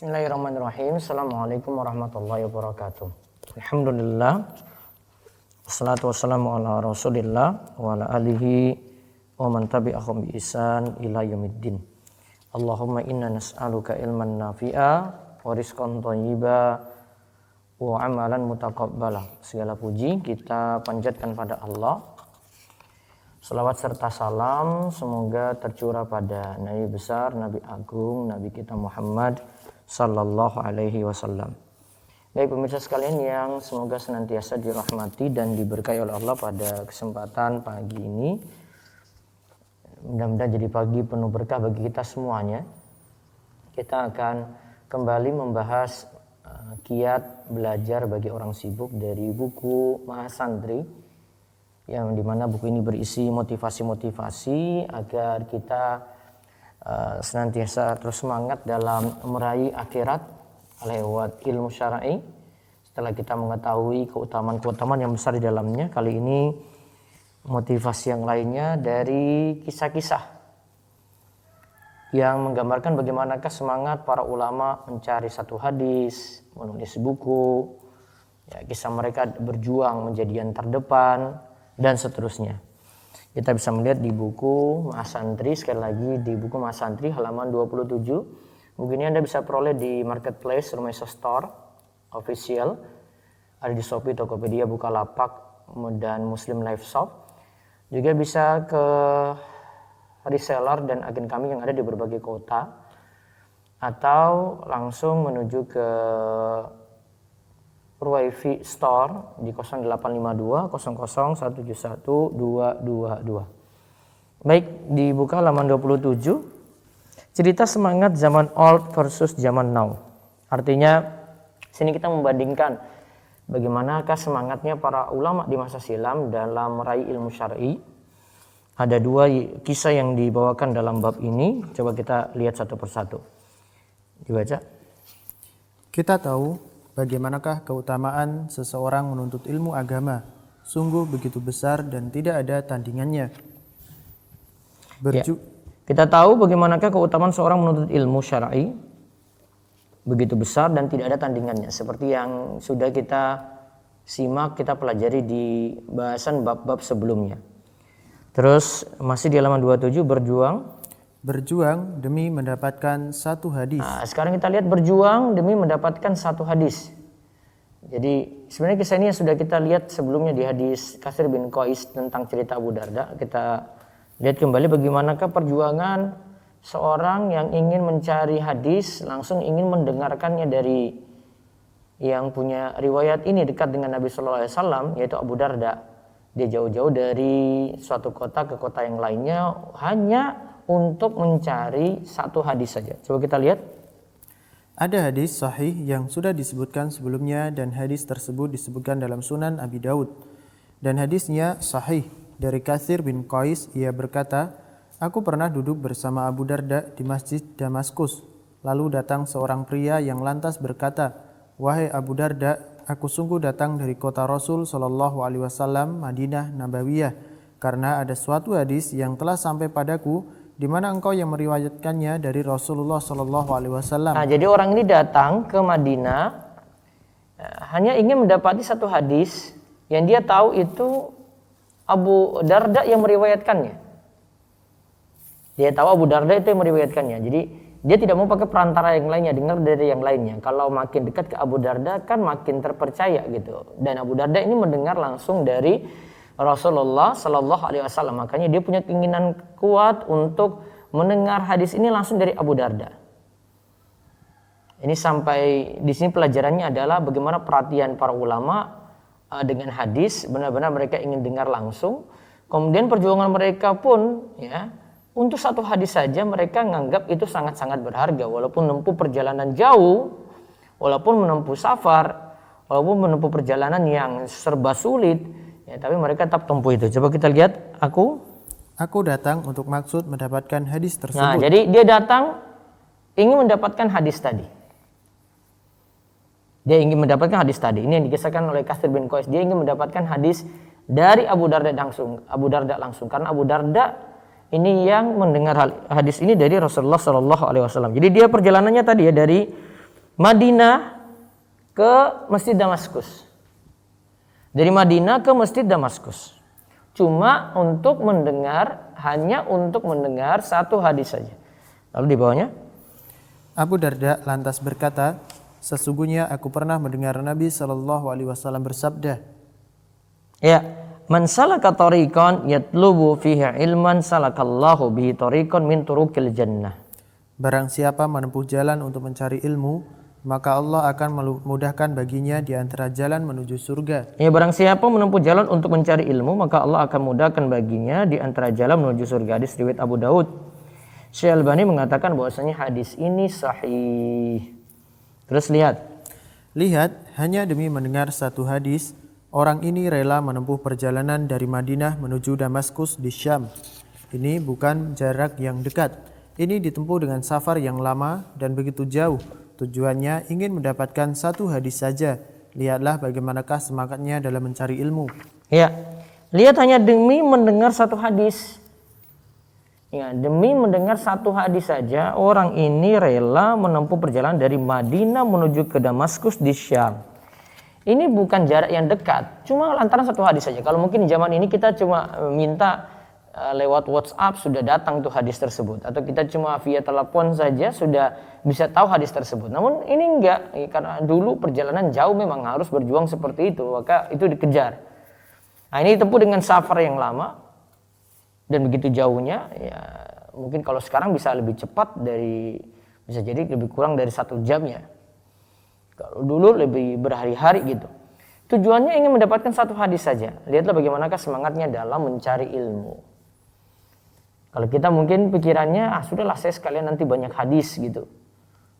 Bismillahirrahmanirrahim. Assalamualaikum warahmatullahi wabarakatuh. Alhamdulillah. Wassalatu wassalamu ala rasulillah wa ala alihi wa man tabi'ahum bi ihsan ila yaumiddin. Allahumma inna nas'aluka ilman nafi'a wa rizqan thayyiba wa amalan mutaqabbala. Segala puji kita panjatkan pada Allah. Salawat serta salam semoga tercurah pada Nabi besar, Nabi agung, Nabi kita Muhammad sallallahu alaihi wasallam. Baik pemirsa sekalian yang semoga senantiasa dirahmati dan diberkahi oleh Allah pada kesempatan pagi ini. Mudah-mudahan jadi pagi penuh berkah bagi kita semuanya. Kita akan kembali membahas kiat belajar bagi orang sibuk dari buku Mahasantri, yang dimana buku ini berisi motivasi-motivasi agar kita senantiasa terus semangat dalam meraih akhirat lewat ilmu syar'i. Setelah kita mengetahui keutamaan-keutamaan yang besar di dalamnya, kali ini motivasi yang lainnya dari kisah-kisah yang menggambarkan bagaimanakah semangat para ulama mencari satu hadis, menulis buku, ya, kisah mereka berjuang menjadi yang terdepan dan seterusnya. Kita bisa melihat di buku Mahasantri, sekali lagi di buku Mahasantri halaman 27. Buku ini Anda bisa peroleh di Marketplace, Rumesa Store, Official. Ada di Shopee, Tokopedia, Bukalapak, dan Muslim Life Shop. Juga bisa ke reseller dan agen kami yang ada di berbagai kota. Atau langsung menuju ke Ruwaifi Store di 0852 00 171 222. Baik, dibuka halaman 27. Cerita semangat zaman old versus zaman now. Artinya sini kita membandingkan bagaimanakah semangatnya para ulama di masa silam dalam meraih ilmu syar'i. Ada dua kisah yang dibawakan dalam bab ini. Coba kita lihat satu persatu. Dibaca. Kita tahu bagaimanakah keutamaan seseorang menuntut ilmu agama, sungguh begitu besar dan tidak ada tandingannya. Kita tahu bagaimanakah keutamaan seorang menuntut ilmu syar'i, begitu besar dan tidak ada tandingannya. Seperti yang sudah kita simak, kita pelajari di bahasan bab-bab sebelumnya. Terus masih di halaman 27, berjuang demi mendapatkan satu hadis. Nah, sekarang kita lihat berjuang demi mendapatkan satu hadis. Jadi sebenarnya kisah ini sudah kita lihat sebelumnya di hadis Katsir bin Qais tentang cerita Abu Darda. Kita lihat kembali bagaimanakah perjuangan seorang yang ingin mencari hadis, langsung ingin mendengarkannya dari yang punya riwayat ini dekat dengan Nabi Sallallahu Alaihi Wasallam, yaitu Abu Darda. Dia jauh-jauh dari suatu kota ke kota yang lainnya hanya untuk mencari satu hadis saja. Coba kita lihat. Ada hadis sahih yang sudah disebutkan sebelumnya dan hadis tersebut disebutkan dalam Sunan Abi Daud. Dan hadisnya sahih dari Katsir bin Qais. Ia berkata, aku pernah duduk bersama Abu Darda di Masjid Damaskus. Lalu datang seorang pria yang lantas berkata, wahai Abu Darda, aku sungguh datang dari kota Rasul Shallallahu Alaihi Wasallam, Madinah Nabawiyah, karena ada suatu hadis yang telah sampai padaku di mana engkau yang meriwayatkannya dari Rasulullah Shallallahu Alaihi Wasallam. Nah, jadi orang ini datang ke Madinah hanya ingin mendapati satu hadis yang dia tahu itu Abu Darda yang meriwayatkannya. Dia tahu Abu Darda itu yang meriwayatkannya. Jadi dia tidak mau pakai perantara yang lainnya, dengar dari yang lainnya. Kalau makin dekat ke Abu Darda kan makin terpercaya gitu. Dan Abu Darda ini mendengar langsung dari Rasulullah Sallallahu Alaihi Wasallam. Makanya dia punya keinginan kuat untuk mendengar hadis ini langsung dari Abu Darda. Ini sampai di sini pelajarannya adalah bagaimana perhatian para ulama dengan hadis, benar-benar mereka ingin dengar langsung. Kemudian perjuangan mereka pun, ya, untuk satu hadis saja mereka menganggap itu sangat-sangat berharga, walaupun menempuh perjalanan jauh, walaupun menempuh safar, walaupun menempuh perjalanan yang serba sulit. Ya, tapi mereka tetap tempuh itu. Coba kita lihat. Aku datang untuk maksud mendapatkan hadis tersebut. Nah, jadi dia datang ingin mendapatkan hadis tadi. Dia ingin mendapatkan hadis tadi. Ini yang dikisahkan oleh Katsir bin Qais. Dia ingin mendapatkan hadis dari Abu Darda langsung. Karena Abu Darda ini yang mendengar hadis ini dari Rasulullah Sallallahu Alaihi Wasallam. Jadi dia perjalanannya tadi ya dari Madinah ke Masjid Damaskus. Dari Madinah ke Masjid Damaskus. Cuma hanya untuk mendengar satu hadis saja. Lalu di bawahnya, Abu Darda lantas berkata, sesungguhnya aku pernah mendengar Nabi SAW bersabda, ya, man salaka tariqan yatlubu fihi ilman salakallahu bihi tariqan min turuqil jannah. barang siapa menempuh jalan untuk mencari ilmu, maka Allah akan memudahkan baginya di antara jalan menuju surga. Ya, barang siapa menempuh jalan untuk mencari ilmu, maka Allah akan mudahkan baginya di antara jalan menuju surga. Hadis riwayat Abu Daud. Syekh Albani mengatakan bahwasanya hadis ini sahih. Terus lihat, hanya demi mendengar satu hadis, orang ini rela menempuh perjalanan dari Madinah menuju Damaskus di Syam. Ini bukan jarak yang dekat. Ini ditempuh dengan safar yang lama dan begitu jauh. Tujuannya ingin mendapatkan satu hadis saja. Lihatlah bagaimanakah semangatnya dalam mencari ilmu. Ya, lihat hanya demi mendengar satu hadis. Ya, demi mendengar satu hadis saja, orang ini rela menempuh perjalanan dari Madinah menuju ke Damaskus di Syam. Ini bukan jarak yang dekat, cuma lantaran satu hadis saja. Kalau mungkin zaman ini kita cuma minta lewat WhatsApp sudah datang tuh hadis tersebut, atau kita cuma via telepon saja sudah bisa tahu hadis tersebut. Namun ini enggak, karena dulu perjalanan jauh memang harus berjuang seperti itu, maka itu dikejar. Nah, ini ditempuh dengan safar yang lama dan begitu jauhnya, ya mungkin kalau sekarang bisa lebih cepat bisa jadi lebih kurang dari 1 jam ya. Kalau dulu lebih berhari-hari gitu. Tujuannya ingin mendapatkan satu hadis saja. Lihatlah bagaimanakah semangatnya dalam mencari ilmu. Kalau kita mungkin pikirannya, sudahlah saya sekalian nanti banyak hadis gitu.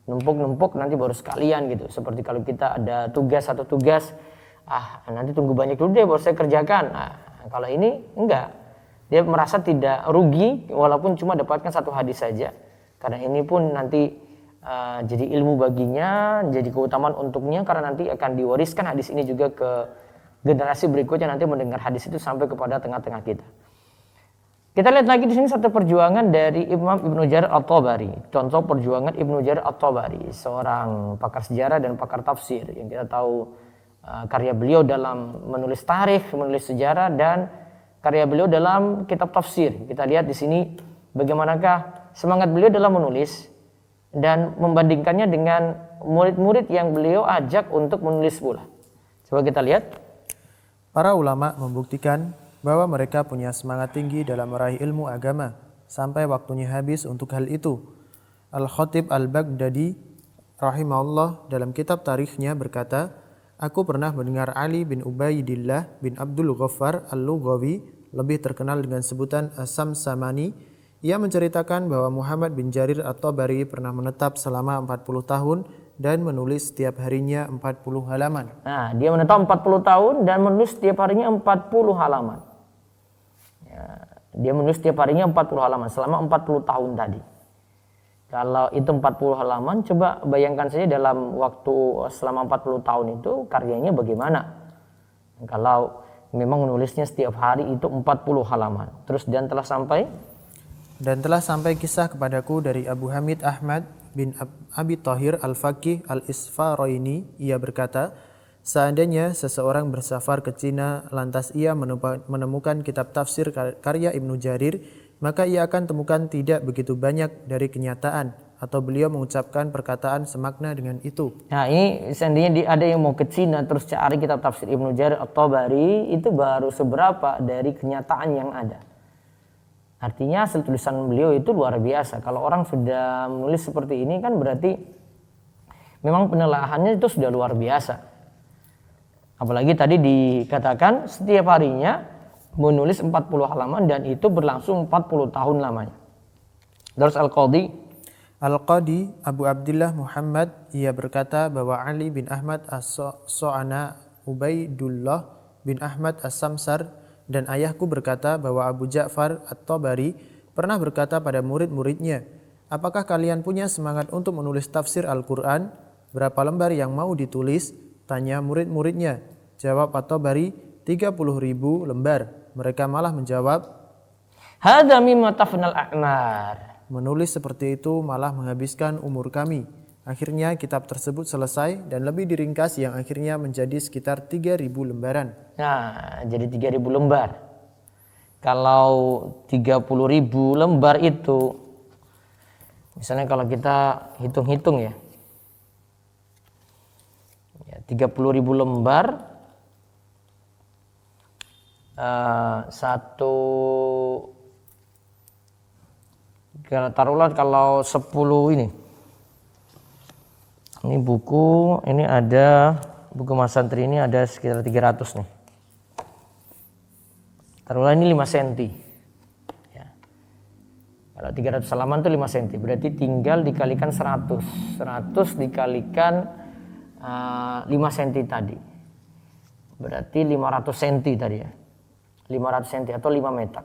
Numpuk-numpuk nanti baru sekalian gitu. Seperti kalau kita ada satu tugas, nanti tunggu banyak dulu deh baru saya kerjakan. Kalau ini enggak. Dia merasa tidak rugi walaupun cuma dapatkan satu hadis saja. Karena ini pun nanti jadi ilmu baginya, jadi keutamaan untuknya karena nanti akan diwariskan hadis ini juga ke generasi berikutnya, nanti mendengar hadis itu sampai kepada tengah-tengah kita. Kita lihat lagi di sini satu perjuangan dari Imam Ibnu Jarir At-Tabari. Contoh perjuangan Ibnu Jarir At-Tabari, seorang pakar sejarah dan pakar tafsir yang kita tahu karya beliau dalam menulis tarikh, menulis sejarah, dan karya beliau dalam kitab tafsir. Kita lihat di sini bagaimanakah semangat beliau dalam menulis dan membandingkannya dengan murid-murid yang beliau ajak untuk menulis pula. Coba kita lihat. Para ulama membuktikan bahwa mereka punya semangat tinggi dalam meraih ilmu agama sampai waktunya habis untuk hal itu. Al-Khatib Al-Baghdadi rahimahullah dalam kitab tarikhnya berkata, aku pernah mendengar Ali bin Ubaidillah bin Abdul Ghaffar Al-Lughawi, lebih terkenal dengan sebutan As-Samsamani. Ia menceritakan bahwa Muhammad bin Jarir At-Tabari pernah menetap selama 40 tahun dan menulis setiap harinya 40 halaman. Nah, dia menetap 40 tahun dan menulis setiap harinya 40 halaman. Dia menulis setiap harinya 40 halaman selama 40 tahun tadi. Kalau itu 40 halaman, coba bayangkan saja dalam waktu selama 40 tahun itu karyanya bagaimana. Kalau memang menulisnya setiap hari itu 40 halaman. Terus dan telah sampai kisah kepadaku dari Abu Hamid Ahmad bin Abi Thahir Al-Faqih Al-Isfaraini. Ia berkata, seandainya seseorang bersafar ke Cina lantas ia menemukan kitab tafsir karya Ibnu Jarir, maka ia akan temukan tidak begitu banyak dari kenyataan atau beliau mengucapkan perkataan semakna dengan itu. Nah, ini seandainya ada yang mau ke Cina terus cari kitab tafsir Ibnu Jarir At-Tabari, itu baru seberapa dari kenyataan yang ada. Artinya hasil tulisan beliau itu luar biasa. Kalau orang sudah menulis seperti ini kan berarti memang penelaahannya itu sudah luar biasa. Apalagi tadi dikatakan setiap harinya menulis 40 halaman dan itu berlangsung 40 tahun lamanya. Terus Al-Qadi Abu Abdullah Muhammad, ia berkata bahwa Ali bin Ahmad As-So'ana, Ubaidullah bin Ahmad As-Samsar, dan ayahku berkata bahwa Abu Ja'far At-Tabari pernah berkata pada murid-muridnya, apakah kalian punya semangat untuk menulis tafsir Al-Quran? Berapa lembar yang mau ditulis? Tanya murid-muridnya. Jawab At-Tabari, 30.000 lembar. Mereka malah menjawab, hadza mimma tafnal a'mar. Menulis seperti itu malah menghabiskan umur kami. Akhirnya kitab tersebut selesai dan lebih diringkas yang akhirnya menjadi sekitar 3.000 lembaran. Nah, jadi 3.000 lembar. Kalau 30.000 lembar itu, misalnya kalau kita hitung-hitung ya, 30.000 lembar, taruhlah kalau 10 ini buku, ini ada buku Mas Santri ini ada sekitar 300 nih. Taruhlah ini 5 cm. Ya. Kalau 300 halaman itu 5 cm, berarti tinggal dikalikan 100. 100 dikalikan 5 cm tadi. Berarti 500 cm tadi ya. 500 cm atau 5 meter.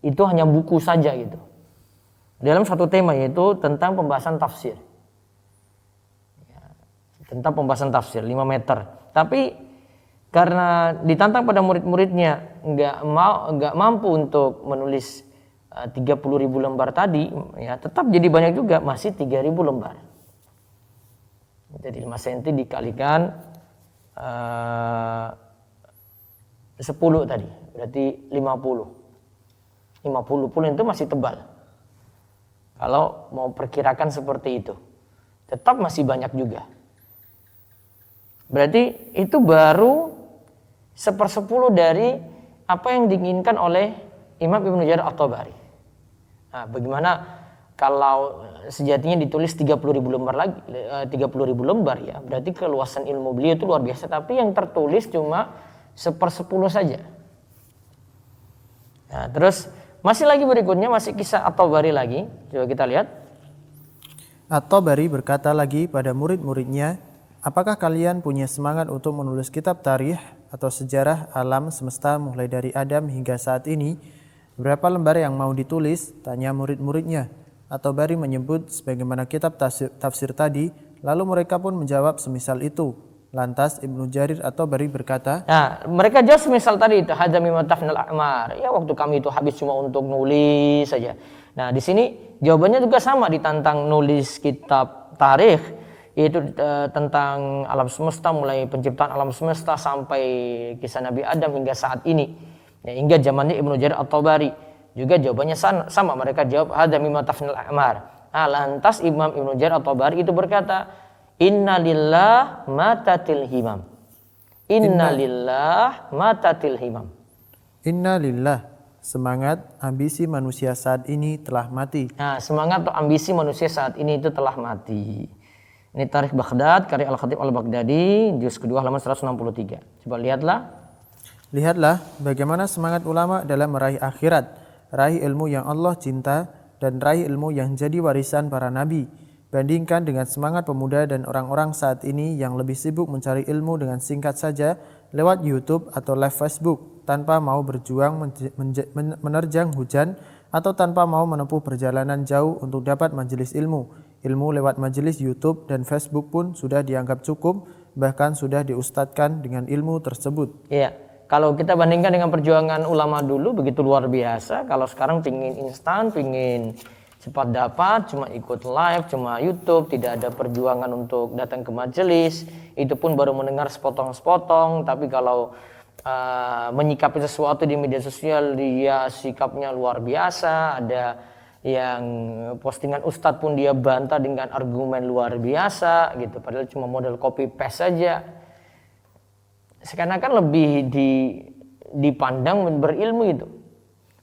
Itu hanya buku saja gitu. Dalam satu tema, yaitu tentang pembahasan tafsir. Tentang pembahasan tafsir 5 meter. Tapi karena ditantang pada murid-muridnya nggak mampu untuk menulis 30.000 lembar tadi, ya tetap jadi banyak juga, masih 3.000 lembar. Jadi 5 cm dikalikan 10 tadi, berarti 50. 50 pun itu masih tebal. Kalau mau perkirakan seperti itu, tetap masih banyak juga. Berarti itu baru 1/10 dari apa yang diinginkan oleh Imam Ibnu Jarir At-Tabari. Nah, bagaimana kalau sejatinya ditulis 30.000 lembar lagi, 30.000 lembar ya, berarti keluasan ilmu beliau itu luar biasa. Tapi yang tertulis cuma 1/10 saja. Nah, terus masih lagi berikutnya, masih kisah At-Tabari lagi. Coba kita lihat. At-Tabari berkata lagi pada murid-muridnya, apakah kalian punya semangat untuk menulis kitab tarikh atau sejarah alam semesta mulai dari Adam hingga saat ini? Berapa lembar yang mau ditulis? Tanya murid-muridnya. At-Tabari menyebut sebagaimana kitab tafsir tadi, lalu mereka pun menjawab semisal itu. Lantas Ibnu Jarir At-Tabari berkata, nah, mereka jawab semisal tadi itu, hadza mimma tafnal a'mar. Ya, waktu kami itu habis cuma untuk nulis saja. Nah, di sini jawabannya juga sama, ditantang nulis kitab tarikh, yaitu tentang alam semesta, mulai penciptaan alam semesta sampai kisah Nabi Adam hingga saat ini. Ya, hingga zamannya Ibnu Jarir At-Tabari. Juga jawabannya sama, mereka jawab hadza mimma tafnal a'mar. Nah, lantas Imam Ibnu Jarir At-Tabari itu berkata, Inna lillah matatil himam. Inna lillah matatil himam. Inna lillah, semangat ambisi manusia saat ini telah mati. Nah, semangat atau ambisi manusia saat ini itu telah mati. Ini Tarikh Baghdad karya Al-Khatib Al-Baghdadi, juz kedua halaman 163. Coba lihatlah. Lihatlah bagaimana semangat ulama dalam meraih akhirat, raih ilmu yang Allah cinta, dan raih ilmu yang jadi warisan para nabi. Bandingkan dengan semangat pemuda dan orang-orang saat ini yang lebih sibuk mencari ilmu dengan singkat saja lewat YouTube atau live Facebook, tanpa mau berjuang menerjang hujan atau tanpa mau menempuh perjalanan jauh untuk dapat majelis ilmu. Ilmu lewat majelis YouTube dan Facebook pun sudah dianggap cukup, bahkan sudah diustadkan dengan ilmu tersebut. Iya, kalau kita bandingkan dengan perjuangan ulama dulu begitu luar biasa, kalau sekarang pingin instan, pingin cepat dapat, cuma ikut live, cuma YouTube, tidak ada perjuangan untuk datang ke majelis, itu pun baru mendengar sepotong-sepotong. Tapi kalau menyikapi sesuatu di media sosial, dia sikapnya luar biasa. Ada yang postingan ustadz pun dia bantah dengan argumen luar biasa gitu, padahal cuma model copy paste saja. Sekarang kan lebih dipandang berilmu itu.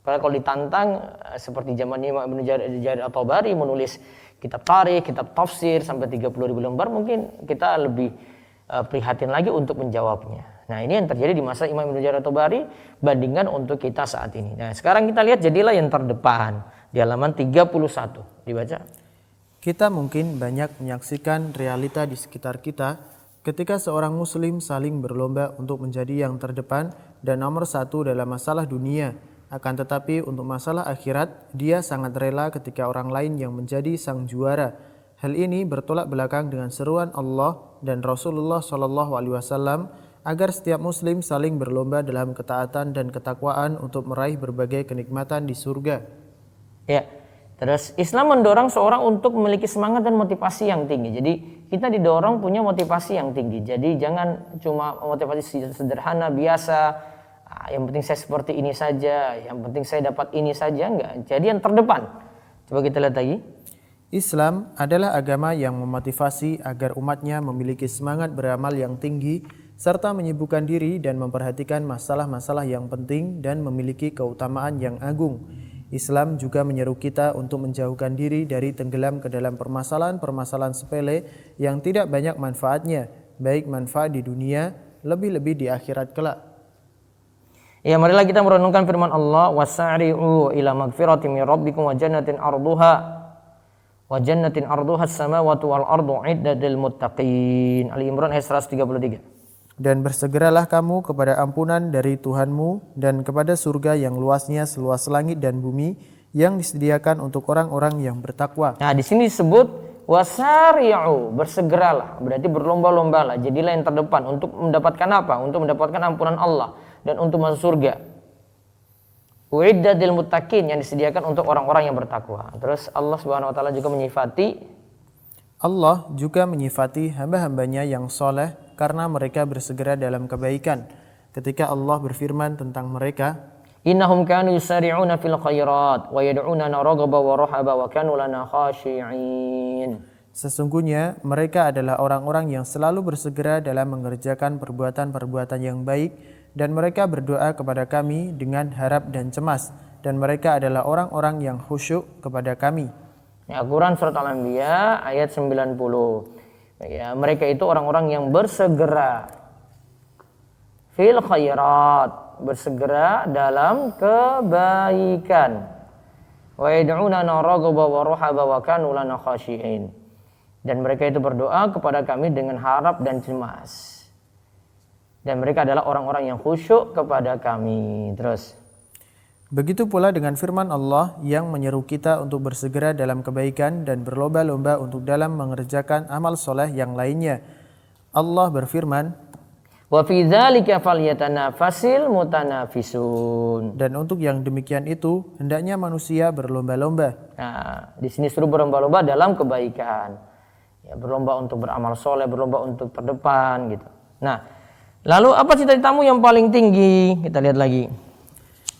Padahal kalau ditantang seperti zaman Imam Ibnu Jarir At-Tabari menulis kitab tarikh, kitab tafsir sampai 30.000 lembar, mungkin kita lebih prihatin lagi untuk menjawabnya. Nah, ini yang terjadi di masa Imam Ibnu Jarir At-Tabari bandingkan untuk kita saat ini. Nah, sekarang kita lihat jadilah yang terdepan di halaman 31. Dibaca. Kita mungkin banyak menyaksikan realita di sekitar kita ketika seorang muslim saling berlomba untuk menjadi yang terdepan dan nomor satu dalam masalah dunia. Akan tetapi untuk masalah akhirat, dia sangat rela ketika orang lain yang menjadi sang juara. Hal ini bertolak belakang dengan seruan Allah dan Rasulullah SAW agar setiap muslim saling berlomba dalam ketaatan dan ketakwaan untuk meraih berbagai kenikmatan di surga. Ya, Terus Islam mendorong seorang untuk memiliki semangat dan motivasi yang tinggi. Jadi kita didorong punya motivasi yang tinggi. Jadi jangan cuma motivasi sederhana biasa. Yang penting saya seperti ini saja, yang penting saya dapat ini saja, enggak. Jadi yang terdepan. Coba kita lihat lagi. Islam adalah agama yang memotivasi agar umatnya memiliki semangat beramal yang tinggi serta menyibukkan diri dan memperhatikan masalah-masalah yang penting dan memiliki keutamaan yang agung. Islam juga menyeru kita untuk menjauhkan diri dari tenggelam ke dalam permasalahan-permasalahan sepele yang tidak banyak manfaatnya, baik manfaat di dunia, lebih-lebih di akhirat kelak. Ya, marilah kita merenungkan firman Allah, wasari'u ila magfirati min rabbikum wa jannatin arduha as-samawati wal ardu 'iddatil muttaqin. Ali Imran ayat 133. Dan bersegeralah kamu kepada ampunan dari Tuhanmu dan kepada surga yang luasnya seluas langit dan bumi yang disediakan untuk orang-orang yang bertakwa. Nah, di sini disebut wasari'u, bersegeralah, berarti berlomba-lombalah, jadilah yang terdepan untuk mendapatkan apa? Untuk mendapatkan ampunan Allah dan untuk masuk surga. Uiddatil muttaqin, yang disediakan untuk orang-orang yang bertakwa. Terus Allah Subhanahu wa taala juga menyifati hamba-hambanya yang soleh karena mereka bersegera dalam kebaikan. Ketika Allah berfirman tentang mereka, innahum kanu yusari'una fil khairat wa yad'unana raghaba wa rahaba wa kanu lana khashi'in. Sesungguhnya mereka adalah orang-orang yang selalu bersegera dalam mengerjakan perbuatan-perbuatan yang baik dan mereka berdoa kepada kami dengan harap dan cemas dan mereka adalah orang-orang yang khusyuk kepada kami. Ya, Quran surat Al-Anbiya ayat 90. Ya, mereka itu orang-orang yang bersegera fil khairat, bersegera dalam kebaikan. Wa yad'unana raghaba wa rahaba wa kanu lana khashi'in. Dan mereka itu berdoa kepada kami dengan harap dan cemas. Dan mereka adalah orang-orang yang khusyuk kepada kami. Terus begitu pula dengan firman Allah yang menyeru kita untuk bersegera dalam kebaikan dan berlomba-lomba untuk dalam mengerjakan amal soleh yang lainnya. Allah berfirman, wa fi dzalika falyatanafasil mutanafisun. Dan untuk yang demikian itu hendaknya manusia berlomba-lomba. Nah, di sini suruh berlomba-lomba dalam kebaikan. Ya, berlomba untuk beramal soleh, berlomba untuk terdepan gitu. Nah, lalu apa cita-citamu yang paling tinggi? Kita lihat lagi.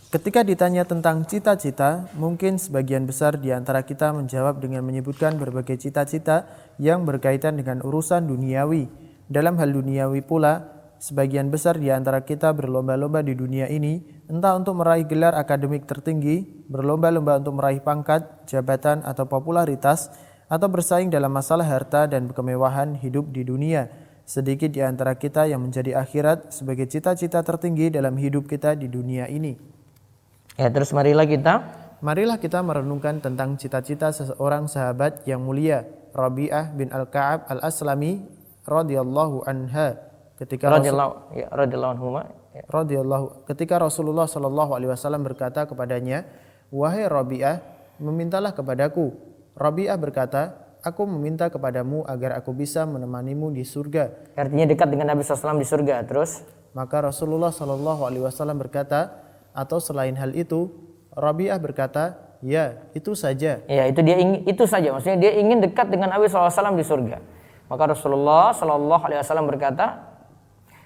Ketika ditanya tentang cita-cita, mungkin sebagian besar di antara kita menjawab dengan menyebutkan berbagai cita-cita yang berkaitan dengan urusan duniawi. Dalam hal duniawi pula, sebagian besar di antara kita berlomba-lomba di dunia ini, entah untuk meraih gelar akademik tertinggi, berlomba-lomba untuk meraih pangkat, jabatan, atau popularitas, atau bersaing dalam masalah harta dan kemewahan hidup di dunia. Sedikit di antara kita yang menjadi akhirat sebagai cita-cita tertinggi dalam hidup kita di dunia ini. Ya, terus marilah kita merenungkan tentang cita-cita seseorang sahabat yang mulia, Rabi'ah bin Al-Ka'ab Al-Aslami radhiyallahu anha, ketika Rasulullah sallallahu alaihi wasallam berkata kepadanya, "Wahai Rabi'ah, memintalah kepadaku." Rabi'ah berkata, "Aku meminta kepadamu agar aku bisa menemanimu di surga." Artinya dekat dengan Nabi SAW di surga. Terus maka Rasulullah sallallahu alaihi wasallam berkata, atau selain hal itu, Rabi'ah berkata, "Ya, itu saja." Ya, itu saja. Maksudnya dia ingin dekat dengan Nabi SAW di surga. Maka Rasulullah SAW berkata,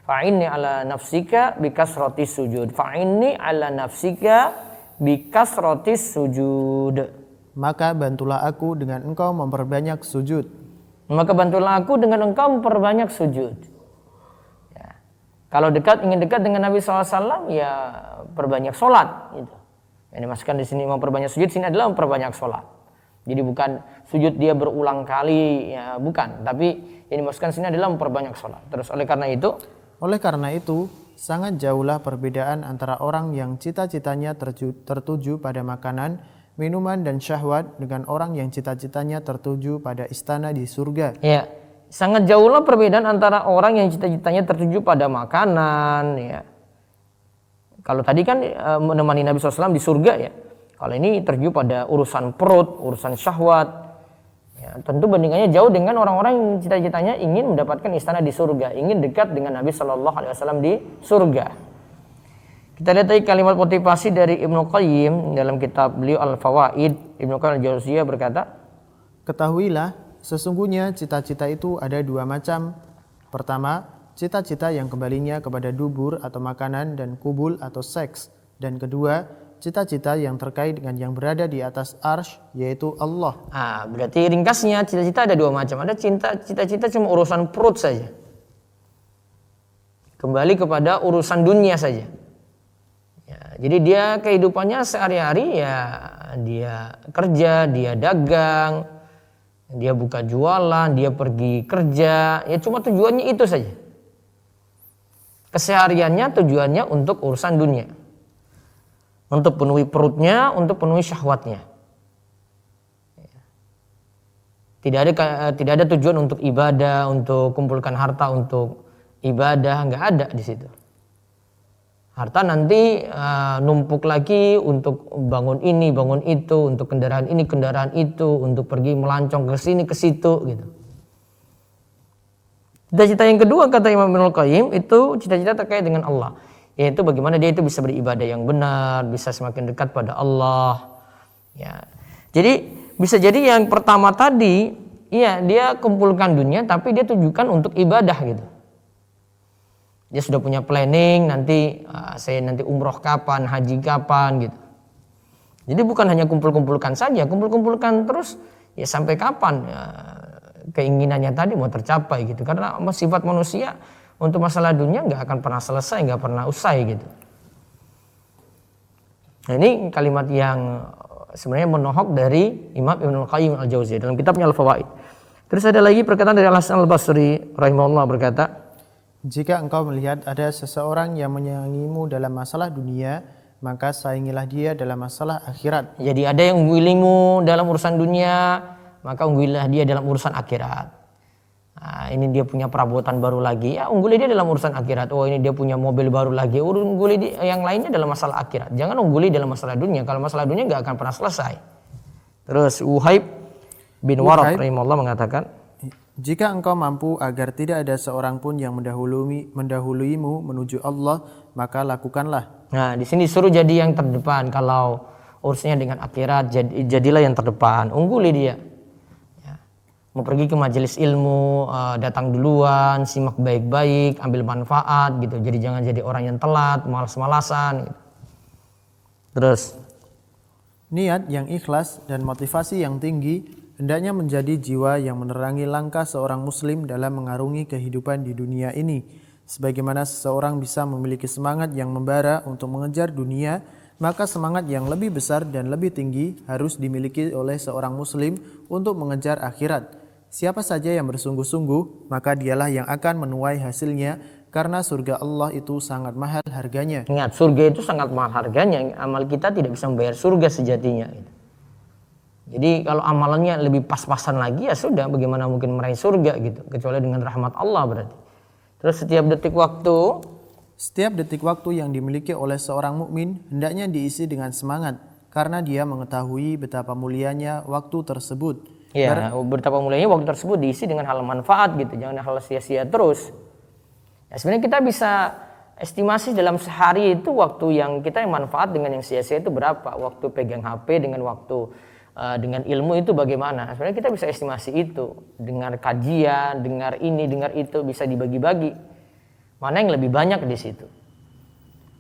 "Fa'inni ala nafsika bikasratis sujud." Fa'inni ala nafsika bikasratis sujud. Maka bantulah aku dengan engkau memperbanyak sujud. Kalau ingin dekat dengan Nabi SAW, ya perbanyak sholat. Gitu. Yang dimaksudkan di sini memperbanyak sujud, sini adalah memperbanyak sholat. Jadi bukan sujud dia berulang kali, ya bukan. Tapi yang dimaksudkan sini adalah memperbanyak sholat. Terus oleh karena itu, sangat jauhlah perbedaan antara orang yang cita-citanya tertuju pada makanan, minuman, dan syahwat dengan orang yang cita-citanya tertuju pada istana di surga. Ya. Sangat jauhlah perbedaan antara orang yang cita-citanya tertuju pada makanan, ya. Kalau tadi kan menemani Nabi SAW di surga, ya. Kalau ini tertuju pada urusan perut, urusan syahwat. Ya, tentu bandingannya jauh dengan orang-orang yang cita-citanya ingin mendapatkan istana di surga, ingin dekat dengan Nabi SAW di surga. Kita lihat tadi kalimat motivasi dari Ibnu Qayyim dalam kitab beliau Al-Fawaid. Ibnu Qayyim Al-Jauziyah berkata, Ketahuilah, sesungguhnya cita-cita itu ada dua macam. Pertama, cita-cita yang kembalinya kepada dubur atau makanan dan kubul atau seks. Dan kedua, cita-cita yang terkait dengan yang berada di atas arsy, yaitu Allah. Berarti ringkasnya cita-cita ada dua macam. Ada cita-cita cuma urusan perut saja. Kembali kepada urusan dunia saja. Ya, jadi dia kehidupannya sehari-hari ya dia kerja, dia dagang, dia buka jualan, dia pergi kerja. Ya cuma tujuannya itu saja. Kesehariannya tujuannya untuk urusan dunia. Untuk penuhi perutnya, untuk penuhi syahwatnya. Tidak ada tujuan untuk ibadah, untuk kumpulkan harta untuk ibadah, nggak ada di situ. Harta nanti numpuk lagi untuk bangun ini, bangun itu, untuk kendaraan ini, kendaraan itu, untuk pergi melancong ke sini, ke situ, gitu. Cita-cita yang kedua kata Imam Ibnul Qayyim itu cita-cita terkait dengan Allah. Yaitu bagaimana dia itu bisa beribadah yang benar, bisa semakin dekat pada Allah. Ya. Jadi bisa jadi yang pertama tadi, iya dia kumpulkan dunia, tapi dia tujukan untuk ibadah gitu. Dia sudah punya planning nanti saya nanti umroh kapan, haji kapan gitu. Jadi bukan hanya kumpulkan saja, kumpulkan terus ya sampai kapan ya, keinginannya tadi mau tercapai gitu. Karena sifat manusia untuk masalah dunia nggak akan pernah selesai, nggak pernah usai gitu. Nah, ini kalimat yang sebenarnya menohok dari Imam Ibnul Qayyim Al-Jauziyah dalam kitabnya Al-Fawaid. Terus ada lagi perkataan dari Al-Hasan Al-Basri rahimahullah berkata, jika engkau melihat ada seseorang yang menyayangimu dalam masalah dunia, maka sayangilah dia dalam masalah akhirat. Jadi ada yang mengunggulimu dalam urusan dunia, maka unggulilah dia dalam urusan akhirat. Nah, ini dia punya perabotan baru lagi, ya ungguli dia dalam urusan akhirat. Oh ini dia punya mobil baru lagi, ungguli dia, yang lainnya dalam masalah akhirat. Jangan ungguli dalam masalah dunia. Kalau masalah dunia nggak akan pernah selesai. Terus Uhaib bin Warad rahimahullah mengatakan, jika engkau mampu agar tidak ada seorang pun yang mendahuluimu menuju Allah, maka lakukanlah. Nah di sini suruh jadi yang terdepan. Kalau urusannya dengan akhirat, jadilah yang terdepan. Ungguli dia. Mau pergi ke majelis ilmu, datang duluan, simak baik-baik, ambil manfaat gitu. Jadi jangan jadi orang yang telat, malas-malasan gitu. Terus niat yang ikhlas dan motivasi yang tinggi hendaknya menjadi jiwa yang menerangi langkah seorang muslim dalam mengarungi kehidupan di dunia ini. Sebagaimana seseorang bisa memiliki semangat yang membara untuk mengejar dunia, maka semangat yang lebih besar dan lebih tinggi harus dimiliki oleh seorang muslim untuk mengejar akhirat. Siapa saja yang bersungguh-sungguh, maka dialah yang akan menuai hasilnya, karena surga Allah itu sangat mahal harganya. Ingat, surga itu sangat mahal harganya. Amal kita tidak bisa membayar surga sejatinya. Jadi kalau amalannya lebih pas-pasan lagi, ya sudah, bagaimana mungkin meraih surga gitu, kecuali dengan rahmat Allah berarti. Terus setiap detik waktu yang dimiliki oleh seorang mukmin hendaknya diisi dengan semangat, karena dia mengetahui betapa mulianya waktu tersebut. Ya, betapa mulianya waktu tersebut diisi dengan hal manfaat gitu, jangan hal sia-sia terus. Ya, sebenarnya kita bisa estimasi dalam sehari itu waktu yang kita yang manfaat dengan yang sia-sia itu berapa, waktu pegang HP dengan waktu dengan ilmu itu bagaimana. Sebenarnya kita bisa estimasi itu, dengar kajian, dengar ini, dengar itu, bisa dibagi-bagi mana yang lebih banyak di situ.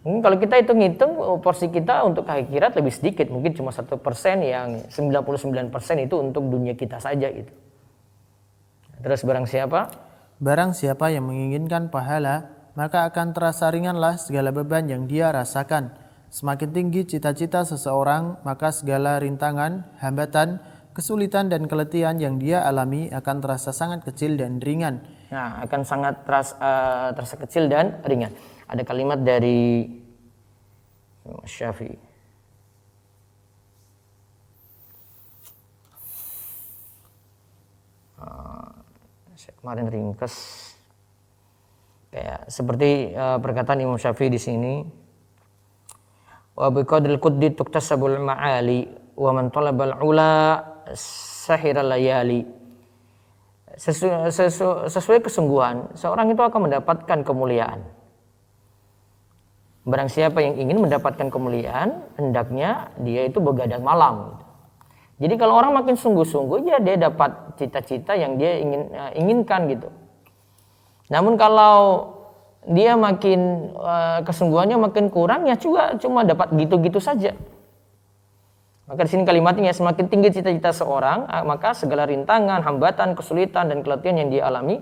Mungkin kalau kita hitung-hitung porsi kita untuk akhirat lebih sedikit, mungkin cuma 1%, yang 99% itu untuk dunia kita saja gitu. Terus barang siapa yang menginginkan pahala, maka akan terasa ringanlah segala beban yang dia rasakan. Semakin tinggi cita-cita seseorang, maka segala rintangan, hambatan, kesulitan dan keletihan yang dia alami akan terasa sangat kecil dan ringan. Nah, akan sangat terasa kecil dan ringan. Ada kalimat dari Syafi'i. Saya kemarin ringkas. Kayak seperti perkataan Imam Syafi'i di sini. Wa biqadril quddi tuktasabul ma'ali wa man talabal ula sahira layali. Sesuai kesungguhan, seorang itu akan mendapatkan kemuliaan. Barang siapa yang ingin mendapatkan kemuliaan, hendaknya dia itu begadang malam. Gitu. Jadi kalau orang makin sungguh-sungguh, ya dia dapat cita-cita yang dia inginkan gitu. Namun kalau dia makin kesungguhannya makin kurang, ya juga cuma dapat gitu-gitu saja. Maka di sini kalimatnya, semakin tinggi cita-cita seorang, maka segala rintangan, hambatan, kesulitan dan keletihan yang dia alami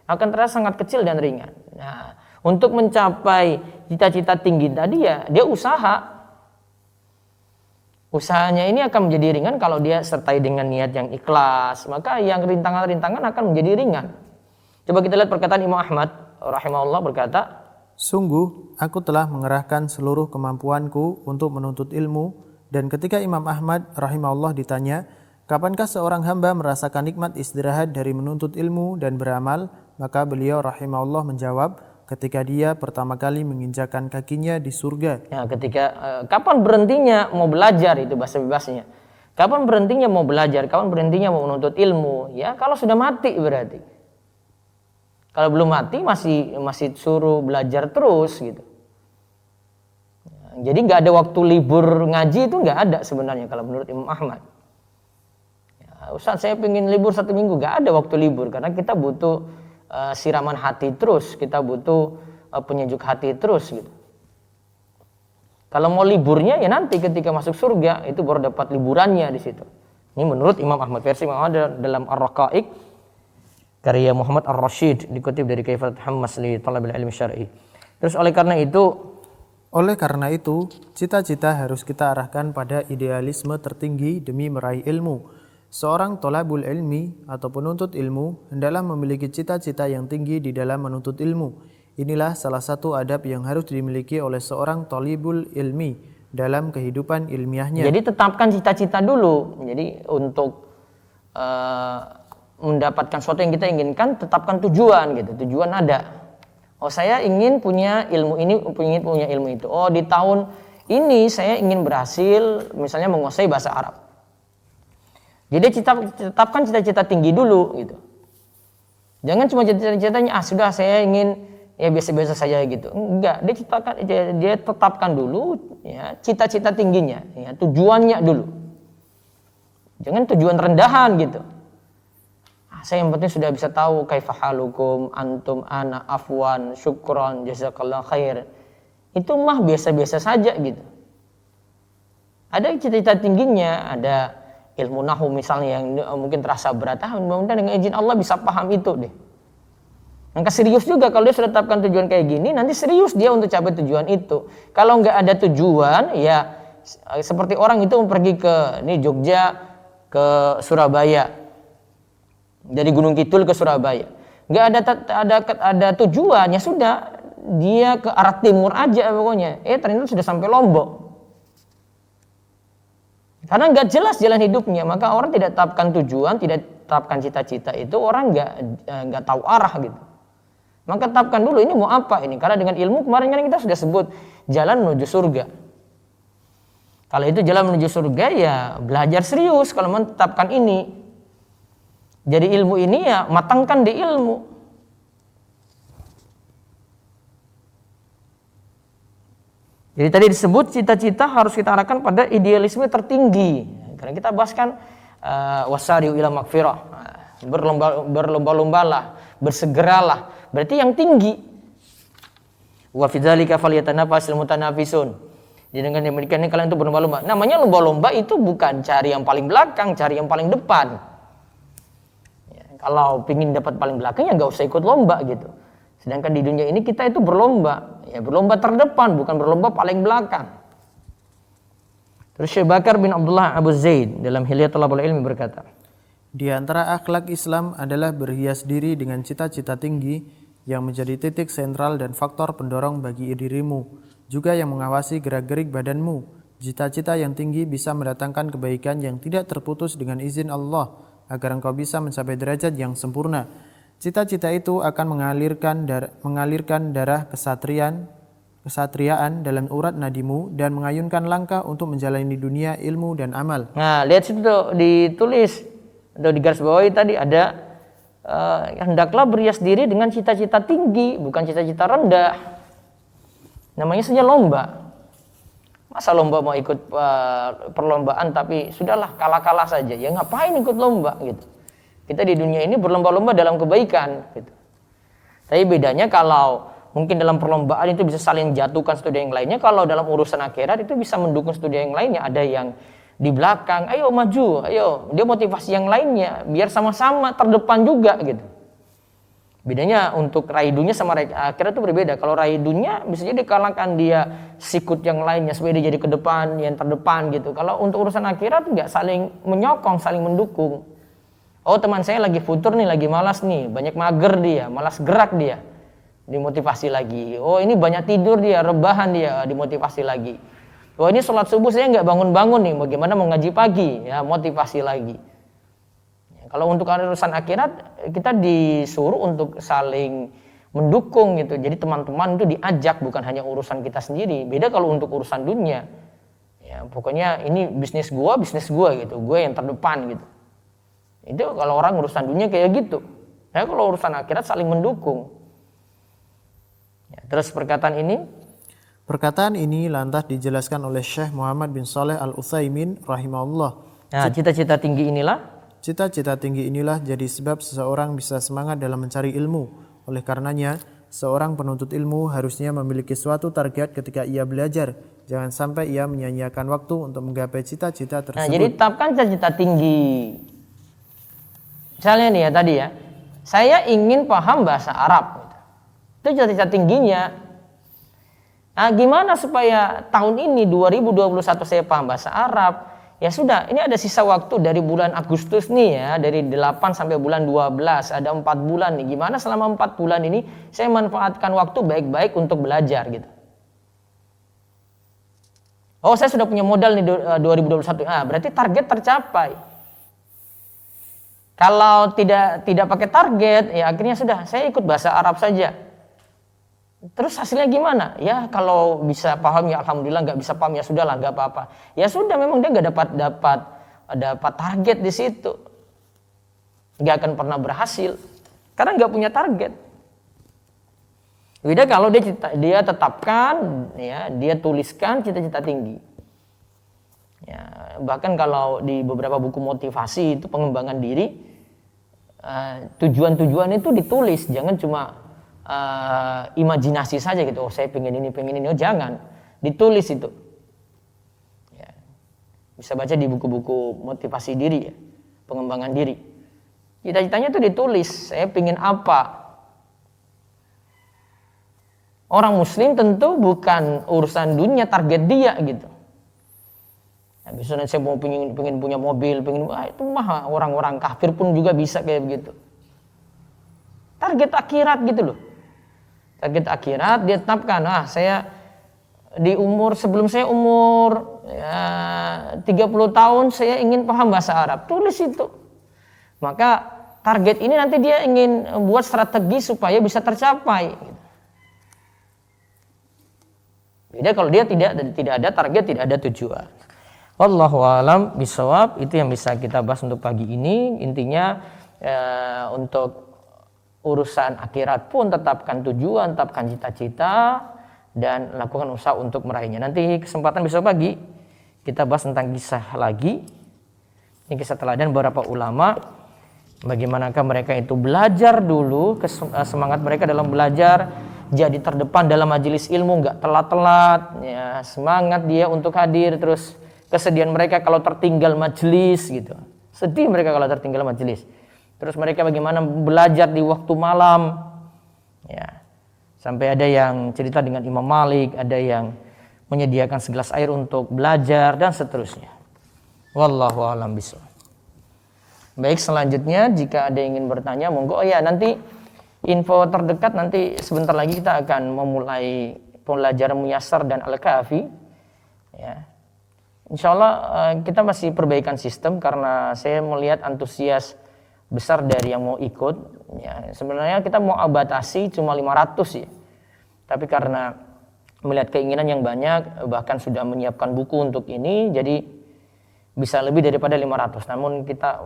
akan terasa sangat kecil dan ringan. Nah, untuk mencapai cita-cita tinggi tadi ya dia usaha. Usahanya ini akan menjadi ringan kalau dia sertai dengan niat yang ikhlas, maka yang rintangan-rintangan akan menjadi ringan. Coba kita lihat perkataan Imam Ahmad rahimahullah berkata, "Sungguh aku telah mengerahkan seluruh kemampuanku untuk menuntut ilmu." Dan ketika Imam Ahmad rahimahullah ditanya, "Kapankah seorang hamba merasakan nikmat istirahat dari menuntut ilmu dan beramal?" Maka beliau rahimahullah menjawab, ketika dia pertama kali menginjakan kakinya di surga. Ya, ketika kapan berhentinya mau belajar, itu bahasa bebasnya. Kapan berhentinya mau belajar, kapan berhentinya mau menuntut ilmu? Ya, kalau sudah mati berarti. Kalau belum mati masih suruh belajar terus gitu. Ya, jadi nggak ada waktu libur ngaji, itu nggak ada sebenarnya kalau menurut Imam Ahmad. Ya, Ustaz saya pengen libur 1 minggu, nggak ada waktu libur karena kita butuh siraman hati terus, kita butuh penyejuk hati terus gitu. Kalau mau liburnya ya nanti ketika masuk surga itu baru dapat liburannya di situ. Ini menurut Imam Ahmad, versi Imam Ahmad dalam Ar-Raqaiq karya Muhammad Ar-Rasyid, dikutip dari Kaifatul Hammas li Talabil Ilmi Syar'i. Terus oleh karena itu cita-cita harus kita arahkan pada idealisme tertinggi demi meraih ilmu. Seorang tolabul ilmi atau penuntut ilmu hendaklah memiliki cita-cita yang tinggi di dalam menuntut ilmu. Inilah salah satu adab yang harus dimiliki oleh seorang tolibul ilmi dalam kehidupan ilmiahnya. Jadi tetapkan cita-cita dulu. Jadi untuk mendapatkan sesuatu yang kita inginkan, tetapkan tujuan gitu. Tujuan ada. Oh, saya ingin punya ilmu ini, ingin punya ilmu itu. Oh, di tahun ini saya ingin berhasil misalnya menguasai bahasa Arab. Jadi tetapkan cita-cita tinggi dulu gitu. Jangan cuma cita-citanya sudah saya ingin ya biasa-biasa saja gitu. Enggak, dia tetapkan dulu ya cita-cita tingginya, ya tujuannya dulu. Jangan tujuan rendahan gitu. Saya yang penting sudah bisa tahu kaifahalukum antum ana afwan syukron jazakallahu khair. Itu mah biasa-biasa saja gitu. Ada cita-cita tingginya, ada ilmu nahwu misalnya yang mungkin terasa berat, mudah-mudahan dengan izin Allah bisa paham itu deh. Maka serius juga kalau dia sudah tetapkan tujuan kayak gini, nanti serius dia untuk capai tujuan itu. Kalau nggak ada tujuan, ya seperti orang itu pergi ke Jogja ke Surabaya, dari Gunung Kidul ke Surabaya, nggak ada tujuan, ya sudah dia ke arah timur aja pokoknya. Ternyata sudah sampai Lombok. Karena nggak jelas jalan hidupnya, maka orang tidak tetapkan tujuan, tidak tetapkan cita-cita itu, orang nggak tahu arah gitu. Maka tetapkan dulu ini mau apa ini, karena dengan ilmu kemarin kan kita sudah sebut jalan menuju surga. Kalau itu jalan menuju surga ya belajar serius kalau menetapkan ini. Jadi ilmu ini ya matangkan di ilmu. Jadi tadi disebut cita-cita harus kita arahkan pada idealisme tertinggi. Karena kita bahaskan wasari'u ila magfirah. Berlomba-lombalah, bersegeralah. Berarti yang tinggi. Wa fi dzalika falyatanafasul mutanafisun. Jadi dengan demikian kalian itu berlomba-lomba. Namanya lomba-lomba itu bukan cari yang paling belakang, cari yang paling depan. Ya, kalau pingin dapat paling belakang ya nggak usah ikut lomba gitu. Sedangkan di dunia ini kita itu berlomba, ya berlomba terdepan, bukan berlomba paling belakang. Terus Syekh Bakar bin Abdullah Abu Zaid dalam Hilyat Thalabul Ilmi berkata, di antara akhlak Islam adalah berhias diri dengan cita-cita tinggi yang menjadi titik sentral dan faktor pendorong bagi dirimu, juga yang mengawasi gerak-gerik badanmu. Cita-cita yang tinggi bisa mendatangkan kebaikan yang tidak terputus dengan izin Allah, agar engkau bisa mencapai derajat yang sempurna. Cita-cita itu akan mengalirkan darah kesatriaan dalam urat nadimu dan mengayunkan langkah untuk menjalani dunia ilmu dan amal. Nah, lihat situ tuh, ditulis atau di garis bawahi tadi ada hendaklah berhias diri dengan cita-cita tinggi, bukan cita-cita rendah. Namanya saja lomba. Masa lomba mau ikut perlombaan tapi sudahlah kalah-kalah saja. Ya ngapain ikut lomba gitu. Kita di dunia ini berlomba-lomba dalam kebaikan gitu. Tapi bedanya kalau mungkin dalam perlombaan itu bisa saling jatuhkan studi yang lainnya, kalau dalam urusan akhirat itu bisa mendukung studi yang lainnya. Ada yang di belakang, ayo maju, ayo. Dia motivasi yang lainnya biar sama-sama terdepan juga gitu. Bedanya untuk raih dunia sama raih akhirat itu berbeda. Kalau raih dunia bisa jadi kalahkan dia sikut yang lainnya supaya dia jadi ke depan, yang terdepan gitu. Kalau untuk urusan akhirat enggak, saling menyokong, saling mendukung. Oh teman saya lagi futur nih, lagi malas nih, banyak mager dia, malas gerak dia, dimotivasi lagi. Oh ini banyak tidur dia, rebahan dia, dimotivasi lagi. Oh ini sholat subuh saya nggak bangun-bangun nih, bagaimana mau ngaji pagi, ya motivasi lagi. Kalau untuk urusan akhirat kita disuruh untuk saling mendukung gitu. Jadi teman-teman itu diajak, bukan hanya urusan kita sendiri. Beda kalau untuk urusan dunia. Ya pokoknya ini bisnis gua gitu. Gua yang terdepan gitu. Itu kalau orang urusan dunia kayak gitu. Ya kalau urusan akhirat saling mendukung. Ya, terus perkataan ini lantas dijelaskan oleh Syekh Muhammad bin Shalih Al-Utsaimin rahimahullah. Nah, cita-cita tinggi inilah jadi sebab seseorang bisa semangat dalam mencari ilmu. Oleh karenanya, seorang penuntut ilmu harusnya memiliki suatu target ketika ia belajar. Jangan sampai ia menyia-nyiakan waktu untuk menggapai cita-cita tersebut. Nah, jadi tetapkan cita-cita tinggi. Misalnya nih ya tadi ya, saya ingin paham bahasa Arab. Itu cita-cita tingginya. Nah, gimana supaya tahun ini 2021 saya paham bahasa Arab? Ya sudah, ini ada sisa waktu dari bulan Agustus nih ya, dari 8 sampai bulan 12, ada 4 bulan nih. Gimana selama 4 bulan ini saya manfaatkan waktu baik-baik untuk belajar gitu. Oh, saya sudah punya modal nih 2021. Berarti target tercapai. Kalau tidak pakai target, ya akhirnya sudah, saya ikut bahasa Arab saja. Terus hasilnya gimana? Ya kalau bisa paham ya alhamdulillah, nggak bisa paham ya sudahlah, nggak apa-apa. Ya sudah, memang dia nggak dapat target di situ, nggak akan pernah berhasil karena nggak punya target. Beda kalau dia tetapkan, ya dia tuliskan cita-cita tinggi. Ya, bahkan kalau di beberapa buku motivasi itu pengembangan diri, tujuan-tujuan itu ditulis, jangan cuma imajinasi saja gitu. Oh saya pengen ini. Oh jangan, ditulis itu. Ya. Bisa baca di buku-buku motivasi diri ya, pengembangan diri. Cita-citanya itu ditulis. Saya pengen apa? Orang Muslim tentu bukan urusan dunia target dia gitu. Ya, misalnya saya mau pengen punya mobil, itu mah orang-orang kafir pun juga bisa kayak begitu. Target akhirat gitu loh. Target akhirat dia tetapkan, saya sebelum saya umur 30 tahun saya ingin paham bahasa Arab. Tulis itu. Maka target ini nanti dia ingin buat strategi supaya bisa tercapai. Beda kalau dia tidak ada target, tidak ada tujuan. Wallahu a'lam bishawab. Itu yang bisa kita bahas untuk pagi ini. Intinya untuk urusan akhirat pun tetapkan tujuan, tetapkan cita-cita, dan lakukan usaha untuk meraihnya. Nanti kesempatan besok pagi kita bahas tentang kisah lagi. Ini kisah teladan beberapa ulama, bagaimanakah mereka itu belajar dulu, semangat mereka dalam belajar, jadi terdepan dalam majelis ilmu, nggak telat-telat, ya, semangat dia untuk hadir. Terus kesedihan mereka kalau tertinggal majelis gitu, sedih mereka kalau tertinggal majelis. Terus mereka bagaimana belajar di waktu malam, ya, sampai ada yang cerita dengan Imam Malik, ada yang menyediakan segelas air untuk belajar dan seterusnya. Wallahu a'lam bishawab. Baik, selanjutnya jika ada yang ingin bertanya, monggo. Nanti info terdekat, nanti sebentar lagi kita akan memulai pembelajaran Muyassar dan Al-Kafi. Ya. Insyaallah kita masih perbaikan sistem karena saya melihat antusias besar dari yang mau ikut. Ya, sebenarnya kita mau batasi cuma 500 ya. Tapi karena melihat keinginan yang banyak, bahkan sudah menyiapkan buku untuk ini, jadi bisa lebih daripada 500. Namun kita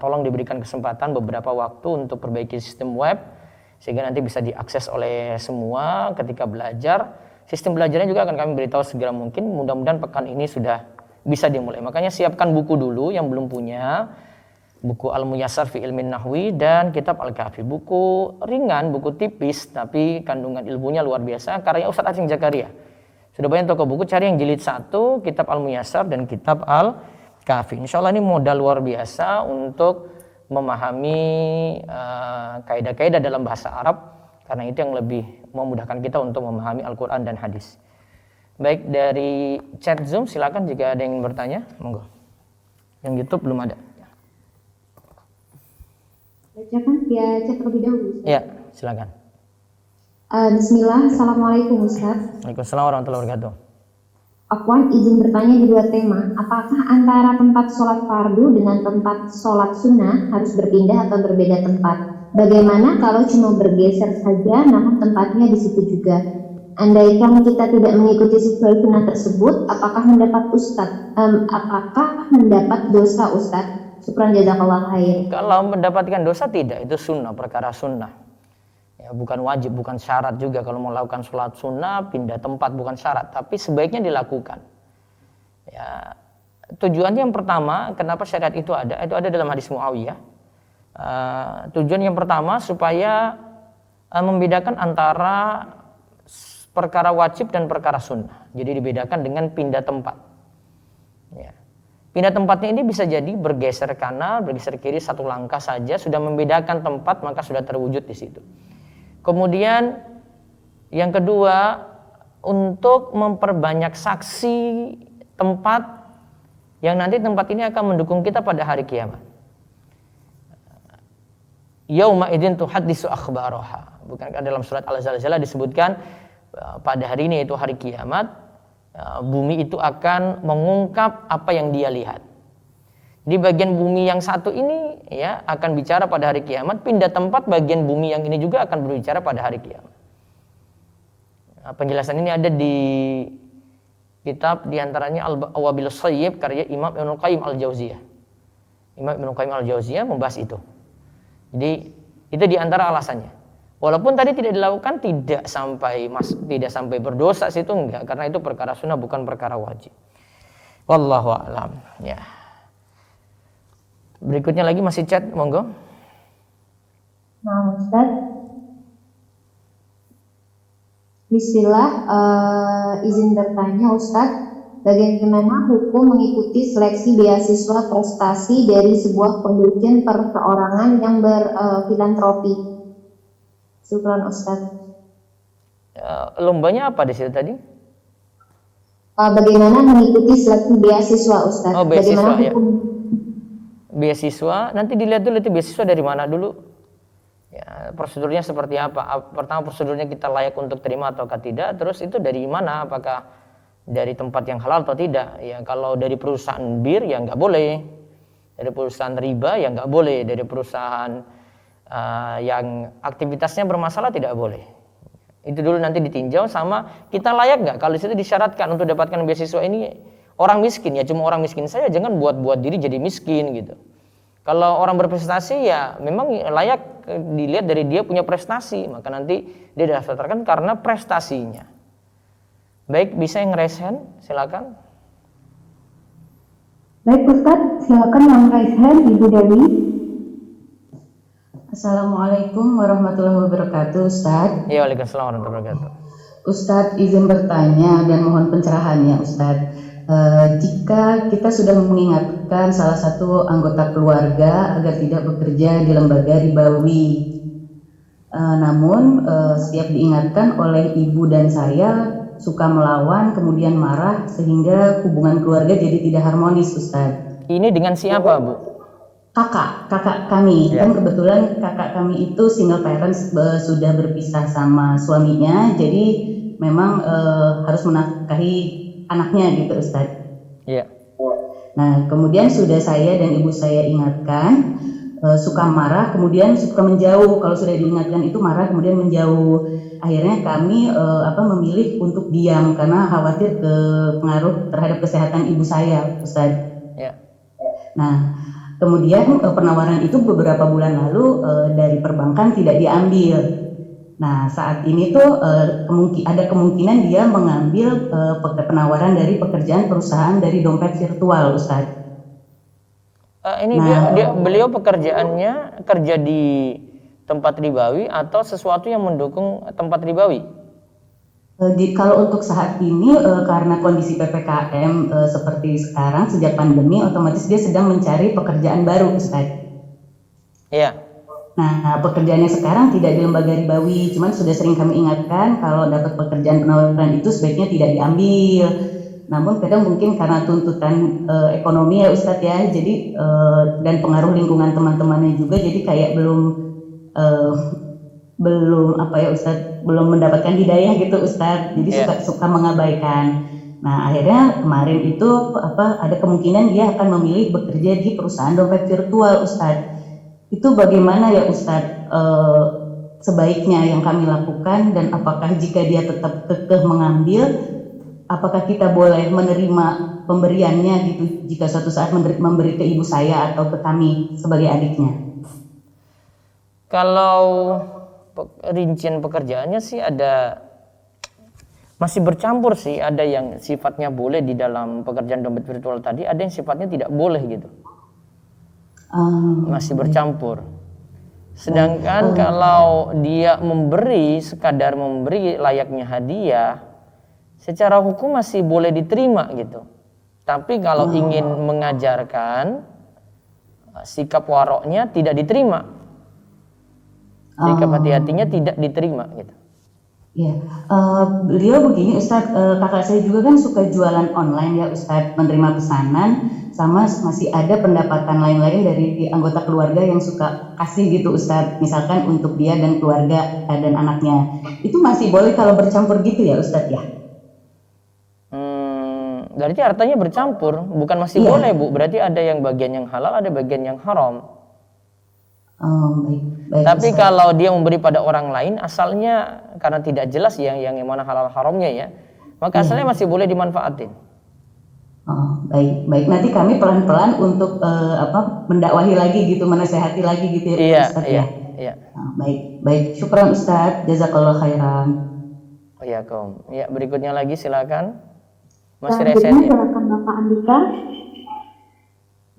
tolong diberikan kesempatan beberapa waktu untuk perbaiki sistem web sehingga nanti bisa diakses oleh semua ketika belajar. sistem belajarnya juga akan kami beritahu segera mungkin. Mudah-mudahan pekan ini sudah bisa dimulai. Makanya siapkan buku dulu yang belum punya, buku Al-Muyassar fi Ilmin Nahwi dan kitab Al-Kafi. Buku ringan, buku tipis, tapi kandungan ilmunya luar biasa, karya Ustadz Acing Zakaria. Sudah banyak toko buku, cari yang jilid 1, kitab Al-Muyassar dan kitab Al-Kafi. Insya Allah ini modal luar biasa untuk memahami kaidah-kaidah dalam bahasa Arab, karena itu yang lebih memudahkan kita untuk memahami Al-Quran dan hadis. Baik, dari chat Zoom silakan jika ada yang ingin bertanya, monggo. Yang YouTube belum ada. Bacakan via chat terlebih dahulu. Ya, silakan. Bismillah, Assalamualaikum Ustaz. Waalaikumsalam warahmatullahi wabarakatuh. Afwan, izin bertanya di dua tema. Apakah antara tempat sholat fardu dengan tempat sholat sunnah harus berpindah atau berbeda tempat? Bagaimana kalau cuma bergeser saja namun tempatnya di situ juga? Andaikan kita tidak mengikuti sesuai sunnah tersebut, apakah mendapat dosa Ustaz? Syukran jazakallah khair. Kalau mendapatkan dosa tidak, itu sunnah, perkara sunnah. Ya, bukan wajib, bukan syarat juga. Kalau mau melakukan sholat sunnah, pindah tempat bukan syarat, tapi sebaiknya dilakukan. Ya, tujuannya yang pertama, kenapa syariat itu ada dalam hadis Muawiyah. Tujuan yang pertama supaya membedakan antara perkara wajib dan perkara sunnah. Jadi dibedakan dengan pindah tempat. Ya. Pindah tempatnya ini bisa jadi bergeser kanan, bergeser kiri, satu langkah saja sudah membedakan tempat, maka sudah terwujud di situ. Kemudian yang kedua, untuk memperbanyak saksi tempat yang nanti tempat ini akan mendukung kita pada hari kiamat. Yauma idzin tuhaddisu akhbaraha. Bukankah dalam surat Al-Zalzalah disebutkan pada hari ini, yaitu hari kiamat, bumi itu akan mengungkap apa yang dia lihat. Di bagian bumi yang satu ini ya akan bicara pada hari kiamat, pindah tempat bagian bumi yang ini juga akan berbicara pada hari kiamat. Penjelasan ini ada di kitab diantaranya Al-Wabil Shayyib karya Imam Ibnu Qayyim Al-Jauziyah. Imam Ibnu Qayyim Al-Jauziyah membahas itu. Jadi itu diantara alasannya. Walaupun tadi tidak dilakukan, tidak sampai berdosa situ, enggak, karena itu perkara sunnah bukan perkara wajib. Wallahu a'lam. Ya. Berikutnya lagi masih chat, monggo. Nah, Ustaz. Bismillah, izin bertanya Ustaz. Bagaimana hukum mengikuti seleksi beasiswa prestasi dari sebuah penelitian perorangan yang berfilantropi? Syukran Ustaz. Lombanya apa di situ tadi? Bagaimana mengikuti seleksi beasiswa Ustaz? Oh, beasiswa, bagaimana ya. Beasiswa, nanti dilihat dulu itu beasiswa dari mana dulu. Ya, prosedurnya seperti apa? Pertama, prosedurnya kita layak untuk terima ataukah tidak. Terus itu dari mana? Apakah dari tempat yang halal atau tidak? Ya, kalau dari perusahaan bir ya nggak boleh, dari perusahaan riba ya nggak boleh, dari perusahaan yang aktivitasnya bermasalah tidak boleh. Itu dulu nanti ditinjau sama kita layak nggak. Kalau di situ disyaratkan untuk dapatkan beasiswa ini orang miskin, ya cuma orang miskin saja, jangan buat diri jadi miskin gitu. Kalau orang berprestasi ya memang layak dilihat dari dia punya prestasi, maka nanti dia didaftarkan karena prestasinya. Baik, bisa yang raise hand, silakan. Baik Ustaz, silakan yang raise hand Ibu Dewi. Assalamualaikum warahmatullahi wabarakatuh Ustaz. Ya, waalaikumsalam warahmatullahi wabarakatuh. Ustaz izin bertanya dan mohon pencerahannya Ustaz. Jika kita sudah mengingatkan salah satu anggota keluarga agar tidak bekerja di lembaga ribawi, namun setiap diingatkan oleh ibu dan saya suka melawan, kemudian marah, sehingga hubungan keluarga jadi tidak harmonis Ustaz. Ini dengan siapa, Bu? Kakak kami, Ya. Dan kebetulan kakak kami itu single parents, sudah berpisah sama suaminya, jadi memang harus menafkahi anaknya gitu Ustaz. Iya. Nah kemudian sudah saya dan ibu saya ingatkan, suka marah, kemudian suka menjauh. Kalau sudah diingatkan itu marah, kemudian menjauh. Akhirnya kami memilih untuk diam karena khawatir pengaruh terhadap kesehatan ibu saya, Ustaz. Ya. Nah, kemudian penawaran itu beberapa bulan lalu dari perbankan tidak diambil. Nah, saat ini tuh ada kemungkinan dia mengambil penawaran dari pekerjaan perusahaan dari dompet virtual, Ustadz. Ini beliau pekerjaannya kerja di tempat ribawi atau sesuatu yang mendukung tempat ribawi? Kalau untuk saat ini karena kondisi PPKM seperti sekarang sejak pandemi, otomatis dia sedang mencari pekerjaan baru, Ustadz. Iya. Nah, pekerjaannya sekarang tidak di lembaga ribawi, cuman sudah sering kami ingatkan kalau dapat pekerjaan penawaran itu sebaiknya tidak diambil. Namun kadang mungkin karena tuntutan ekonomi ya Ustadz ya, jadi dan pengaruh lingkungan teman-temannya juga, jadi kayak belum apa ya Ustadz, belum mendapatkan hidayah gitu Ustadz, jadi suka mengabaikan. Nah akhirnya kemarin itu ada kemungkinan dia akan memilih bekerja di perusahaan dompet virtual Ustadz. Itu bagaimana ya Ustadz sebaiknya yang kami lakukan, dan apakah jika dia tetap kekeh mengambil, apakah kita boleh menerima pemberiannya gitu jika suatu saat memberi ke ibu saya atau ke kami sebagai adiknya? Kalau rincian pekerjaannya sih masih bercampur sih, ada yang sifatnya boleh di dalam pekerjaan dompet virtual tadi, ada yang sifatnya tidak boleh gitu. Masih bercampur. Sedangkan kalau dia sekadar memberi layaknya hadiah, secara hukum masih boleh diterima gitu. Tapi kalau ingin mengajarkan, sikap waroknya tidak diterima. Sikap hati-hatinya tidak diterima gitu. Ya, beliau begini Ustadz, kakak saya juga kan suka jualan online ya Ustadz, menerima pesanan, sama masih ada pendapatan lain-lain dari anggota keluarga yang suka kasih gitu Ustadz, misalkan untuk dia dan keluarga dan anaknya. Itu masih boleh kalau bercampur gitu ya Ustadz ya? Berarti artinya bercampur, bukan masih boleh Bu, berarti ada yang bagian yang halal, ada bagian yang haram. Baik, tapi Ustaz. Kalau dia memberi pada orang lain, asalnya karena tidak jelas yang mana halal haramnya ya, maka asalnya masih boleh dimanfaatin. Baik. Nanti kami pelan-pelan untuk mendakwahi lagi gitu, menasehati lagi gitu ya Ustaz ya. Iya. Baik. Syukran Ustaz, jazakallah khairan. Ya, berikutnya lagi silakan. Mas Reseti. Silakan Bapak Andika.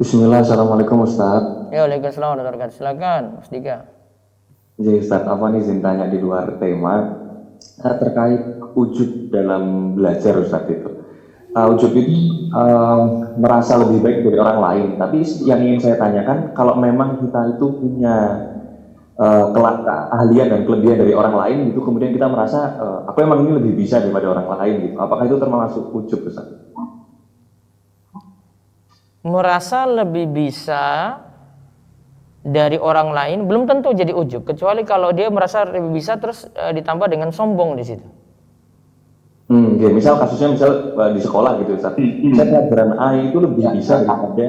Bismillah, assalamualaikum Ustaz. Ya, waalaikumsalam warahmatullahi wabarakatuh. Silakan, Mas Dika. Jadi Ustaz, apa nih izin tanya di luar tema terkait ujub dalam belajar Ustaz itu. Ujub itu merasa lebih baik dari orang lain. Tapi yang ingin saya tanyakan, kalau memang kita itu punya keahlian dan kelebihan dari orang lain gitu, kemudian kita merasa aku emang ini lebih bisa daripada orang lain gitu. Apakah itu termasuk ujub Ustaz? Merasa lebih bisa dari orang lain belum tentu jadi ujub, kecuali kalau dia merasa lebih bisa terus ditambah dengan sombong di situ. Ya, misal kasusnya di sekolah gitu Ustaz. Saya pelajaran A itu lebih bisa daripada B.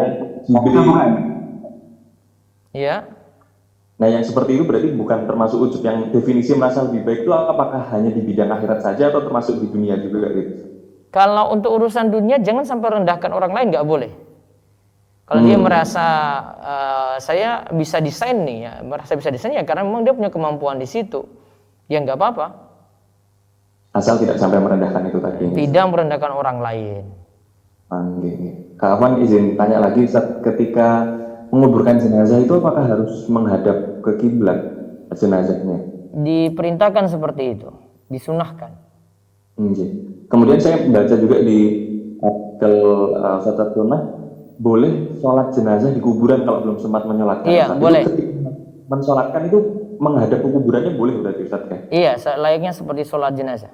Ya. Nah, yang seperti itu berarti bukan termasuk ujub. Yang definisi merasa lebih baik itu apakah hanya di bidang akhirat saja atau termasuk di dunia juga gitu? Kalau untuk urusan dunia jangan sampai rendahkan orang lain, nggak boleh. Kalau dia merasa saya bisa desain nih ya, merasa bisa desain ya karena memang dia punya kemampuan di situ, ya nggak apa-apa. Asal tidak sampai merendahkan itu tadi. Tidak merendahkan orang lain. Kak Afwan izin tanya lagi, ketika menguburkan jenazah itu apakah harus menghadap ke kiblat jenazahnya? Diperintahkan seperti itu, disunahkan. Kemudian saya baca juga di artikel Ustaz Sunnah, boleh sholat jenazah di kuburan kalau belum sempat menyolatkan. Iya, boleh. Mensolatkan itu menghadap ke kuburannya boleh berarti Ustaz ya? Iya, layaknya seperti sholat jenazah.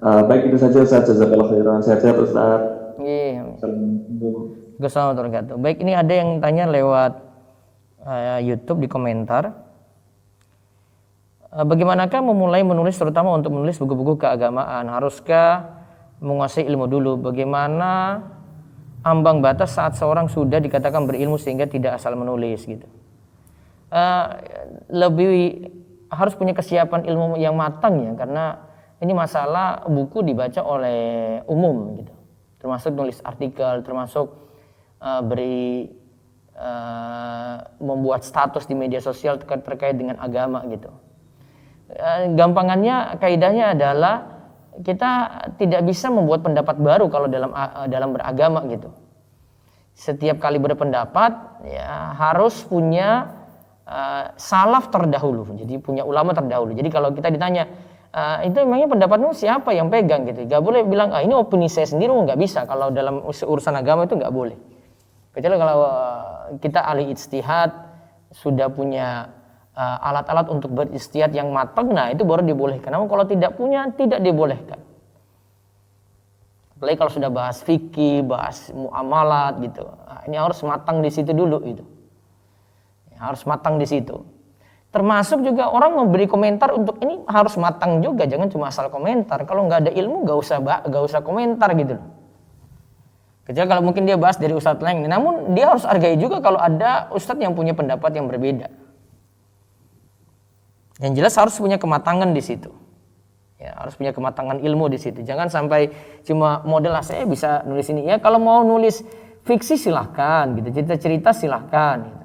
Baik, itu saja Ustaz. Jazakallahu khairan. Sehat-sehat Ustaz. Iya. Assalamualaikum. Baik, ini ada yang tanya lewat YouTube di komentar. Bagaimanakah memulai menulis, terutama untuk menulis buku-buku keagamaan? Haruskah menguasai ilmu dulu? Bagaimana ambang batas saat seorang sudah dikatakan berilmu sehingga tidak asal menulis gitu? Lebih harus punya kesiapan ilmu yang matang ya, karena ini masalah buku dibaca oleh umum gitu, termasuk nulis artikel, termasuk beri membuat status di media sosial terkait dengan agama gitu. Gampangannya, kaidahnya adalah kita tidak bisa membuat pendapat baru kalau dalam beragama gitu. Setiap kali berpendapat ya harus punya salaf terdahulu, jadi punya ulama terdahulu. Jadi kalau kita ditanya itu emangnya pendapatmu siapa yang pegang gitu, gak boleh bilang ini opini saya sendiri, nggak bisa. Kalau dalam urusan agama itu nggak boleh. Kecuali kalau kita ahli ijtihad, sudah punya alat-alat untuk berijtihad yang matang, nah itu baru dibolehkan. Namun kalau tidak punya, tidak dibolehkan. Apalagi kalau sudah bahas fikih, bahas muamalat gitu, nah, ini harus matang di situ dulu gitu. Harus matang di situ. Termasuk juga orang memberi komentar untuk ini harus matang juga, jangan cuma asal komentar. Kalau nggak ada ilmu, nggak usah komentar gitu. Kecuali kalau mungkin dia bahas dari ustadz lain, namun dia harus hargai juga kalau ada ustadz yang punya pendapat yang berbeda. Yang jelas harus punya kematangan di situ. Ya, harus punya kematangan ilmu di situ. Jangan sampai cuma model saya bisa nulis ini. Ya kalau mau nulis fiksi silahkan, gitu. Cerita-cerita silahkan. Gitu.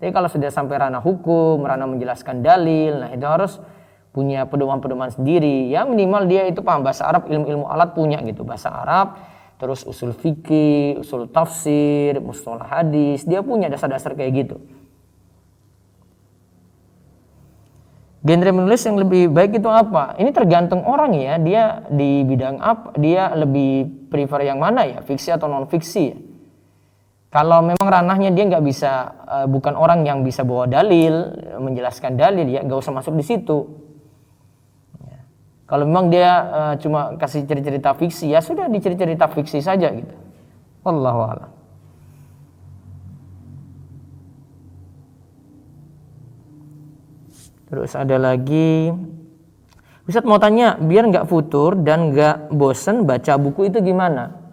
Tapi kalau sudah sampai ranah hukum, ranah menjelaskan dalil, nah itu harus punya pedoman-pedoman sendiri. Ya minimal dia itu paham bahasa Arab, ilmu-ilmu alat punya gitu, bahasa Arab. Terus usul fikih, usul tafsir, mustalah hadis, dia punya dasar-dasar kayak gitu. Genre menulis yang lebih baik itu apa? Ini tergantung orang ya, dia di bidang apa, dia lebih prefer yang mana ya, fiksi atau non fiksi ya. Kalau memang ranahnya dia nggak bisa, bukan orang yang bisa bawa dalil, menjelaskan dalil ya, nggak usah masuk di situ. Kalau memang dia cuma kasih cerita-cerita fiksi, ya sudah dicerita-cerita fiksi saja gitu. Wallahu a'lam. Terus ada lagi, Ustadz mau tanya, biar nggak futur dan nggak bosen baca buku itu gimana?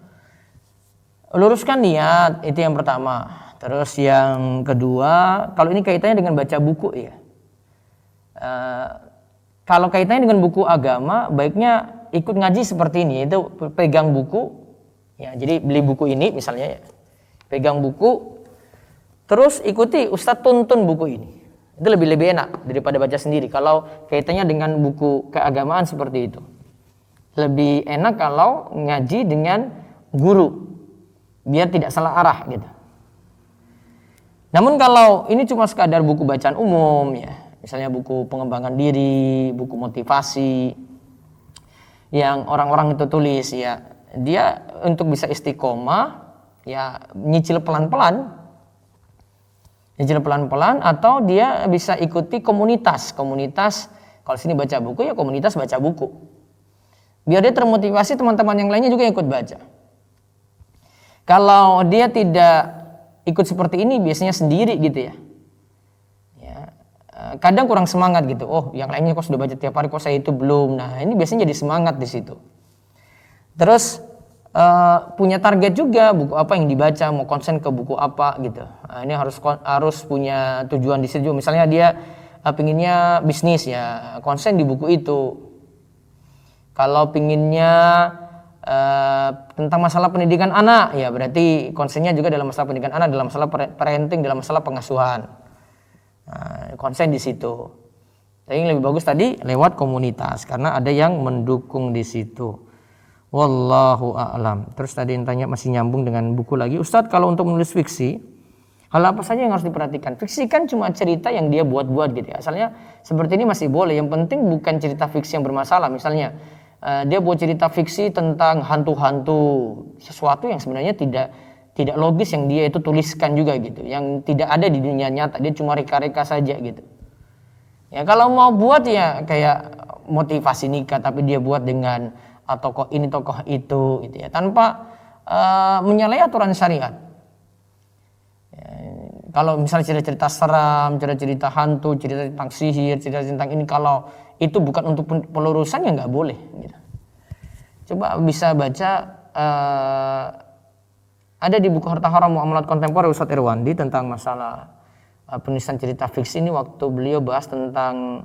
Luruskan niat, itu yang pertama. Terus yang kedua, kalau ini kaitannya dengan baca buku ya. Kalau kaitannya dengan buku agama, baiknya ikut ngaji seperti ini, itu pegang buku, ya. Jadi beli buku ini misalnya, ya, pegang buku, terus ikuti Ustadz tuntun buku ini. Itu lebih enak daripada baca sendiri. Kalau kaitannya dengan buku keagamaan seperti itu, lebih enak kalau ngaji dengan guru, biar tidak salah arah gitu. Namun kalau ini cuma sekadar buku bacaan umum ya, misalnya buku pengembangan diri, buku motivasi yang orang-orang itu tulis ya, dia untuk bisa istiqomah ya nyicil pelan-pelan atau dia bisa ikuti komunitas. Kalau sini baca buku ya komunitas baca buku. Biar dia termotivasi, teman-teman yang lainnya juga ikut baca. Kalau dia tidak ikut seperti ini, biasanya sendiri gitu ya. Kadang kurang semangat gitu. Oh, yang lainnya kok sudah baca tiap hari, kok saya itu belum. Nah, ini biasanya jadi semangat di situ. Terus punya target juga, buku apa yang dibaca, mau konsen ke buku apa gitu. Nah, ini harus punya tujuan di situ. Misalnya dia pinginnya bisnis ya, konsen di buku itu. Kalau pinginnya tentang masalah pendidikan anak, ya berarti konsennya juga dalam masalah pendidikan anak, dalam masalah parenting, dalam masalah pengasuhan. Nah, konsen di situ. Tapi yang lebih bagus tadi lewat komunitas karena ada yang mendukung di situ. Wallahu a'lam. Terus tadi yang tanya masih nyambung dengan buku lagi. Ustadz, kalau untuk menulis fiksi, hal apa saja yang harus diperhatikan? Fiksi kan cuma cerita yang dia buat-buat gitu ya. Asalnya seperti ini masih boleh. Yang penting bukan cerita fiksi yang bermasalah. Misalnya dia buat cerita fiksi tentang hantu-hantu, sesuatu yang sebenarnya tidak logis yang dia itu tuliskan juga gitu, yang tidak ada di dunia nyata, dia cuma reka-reka saja gitu. Ya kalau mau buat ya kayak motivasi nikah, tapi dia buat dengan tokoh ini tokoh itu gitu ya, tanpa menyalahi aturan syariat. Ya, kalau misalnya cerita-cerita seram, cerita-cerita hantu, cerita tentang sihir, cerita tentang ini, kalau itu bukan untuk pelurusan ya nggak boleh gitu. Coba bisa baca ada di buku Harta Haram Muamalat Kontemporer Ustadz Irwandi tentang masalah penulisan cerita fiksi ini, waktu beliau bahas tentang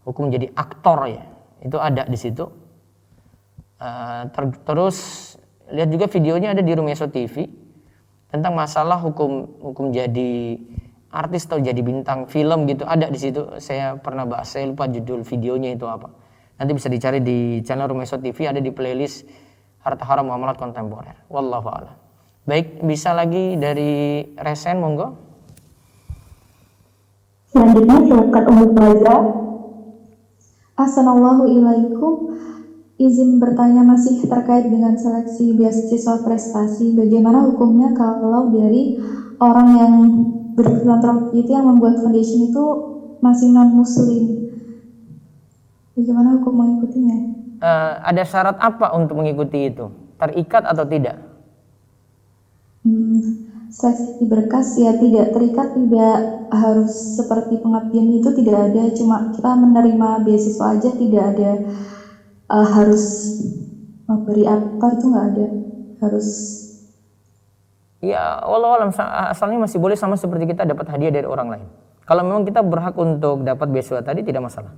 hukum jadi aktor ya, itu ada di situ. Terus lihat juga videonya ada di Rumeso TV tentang masalah hukum jadi artis atau jadi bintang film gitu, ada di situ. Saya pernah bahas, saya lupa judul videonya itu apa. Nanti bisa dicari di channel Rumeso TV, ada di playlist Harta Haram Muamalat Kontemporer. Wallahu a'lam. Baik, bisa lagi dari Resen, monggo. Selanjutnya silakan Ummu Faza. Assalamualaikum. Izin bertanya masih terkait dengan seleksi beasiswa prestasi. Bagaimana hukumnya kalau dari orang yang berfilantropi itu yang membuat foundation itu masih non muslim? Bagaimana hukum mengikutinya? Ada syarat apa untuk mengikuti itu? Terikat atau tidak? Seleksi berkas ya tidak terikat, tidak harus seperti pengabdian itu, tidak ada, cuma kita menerima beasiswa aja, tidak ada harus memberi apa, itu nggak ada harus. Ya walau alam, asalnya masih boleh, sama seperti kita dapat hadiah dari orang lain. Kalau memang kita berhak untuk dapat beasiswa tadi, tidak masalah.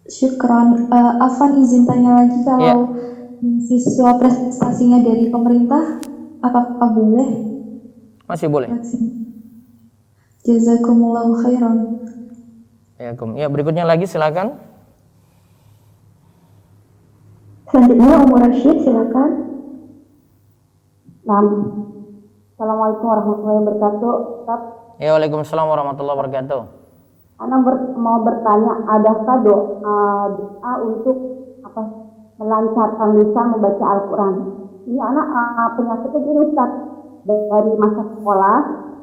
Syukran. Afan, izin tanya lagi, kalau siswa prestasinya dari pemerintah apakah boleh? Masih boleh. Jazakumullahu khairan. Ya, berikutnya lagi silakan. Selanjutnya Ummu Rashid, silakan. Assalamualaikum warahmatullahi wabarakatuh. Ustaz, Ya, waalaikumsalam warahmatullahi wabarakatuh. Ana mau bertanya, adakah doa untuk melancarkan lisan membaca Al-Quran? Ini anak penyakitnya gini Ustaz, dari masa sekolah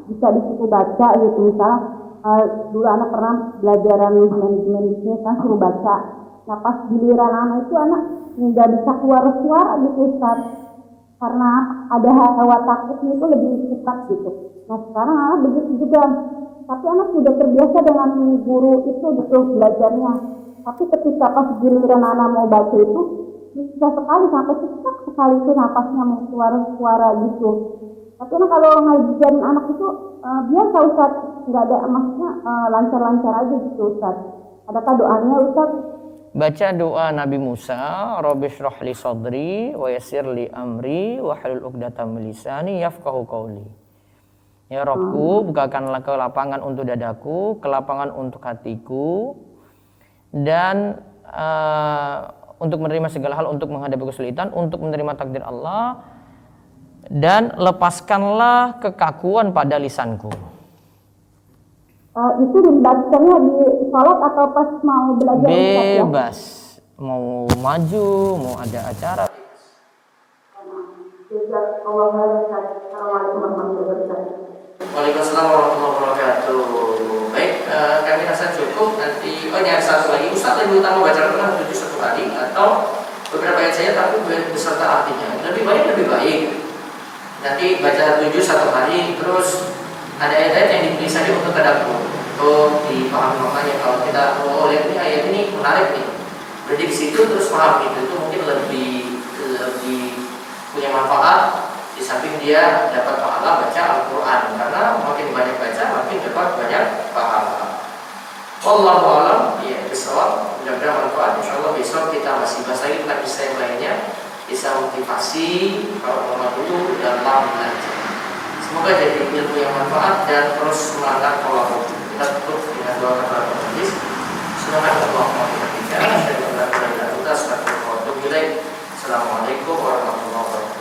bisa disuruh baca gitu, misalnya dulu anak pernah belajaran manajemen bisnis kan suruh baca. Nah pas giliran anak itu anak nggak bisa keluar suara gitu Ustaz, karena ada hawa takutnya itu lebih cepat gitu. Nah sekarang anak begitu juga, tapi anak sudah terbiasa dengan guru itu gitu belajarnya. Tapi ketika pas giliran anak mau baca itu bisa sekali sampai cepat sekali itu napasnya mau keluar suara gitu. Tapi kalau ngajarin anak itu biasa Ustaz, nggak ada, maksudnya lancar-lancar aja gitu Ustaz. Adakah doanya Ustaz? Baca doa Nabi Musa, Rabbi shrah li sadri wa yassir li amri wa hlul 'uqdatam min lisani yafqahu qawli. Ya Rabbku, bukakanlah kelapangan untuk dadaku, kelapangan untuk hatiku, dan untuk menerima segala hal, untuk menghadapi kesulitan, untuk menerima takdir Allah, dan lepaskanlah kekakuan pada lisanku. Itu dibacakannya di sholat atau pas mau belajar? Bebas, mau maju, mau ada acara. Waalaikumsalam warahmatullahi wabarakatuh. Baik, kami rasa cukup. Nanti, ini ada satu lagi. Ustaz lebih utama baca Al-Quran 7 satu hari atau beberapa ayat saja tapi beserta artinya? Lebih baik. Nanti baca 7 satu hari, terus ada ayat-ayat yang dipilih saja untuk tadabbur, untuk dipahami maknanya. Kalau kita lihat ini ayat ini menarik nih, berarti di situ terus paham itu mungkin lebih punya manfaat. Di samping dia dapat pahala baca Al-Quran, karena makin banyak baca makin dapat banyak pahala. Wallahu a'lam bishawab. Mudah-mudahan manfaat. Insyaallah besok kita masih bahas lagi tentang kisah yang lainnya, kisah motivasi para ulama dulu dalam belajar. Semoga jadi ilmu yang manfaat dan terus melangkah pola hidup. Kita tutup dengan doa kafaratul majlis. Subhanallahumma wa bihamdihi, asyhadu an la ilaha illa anta, astaghfiruka wa atubu ilaik. Assalamualaikum warahmatullahi wabarakatuh.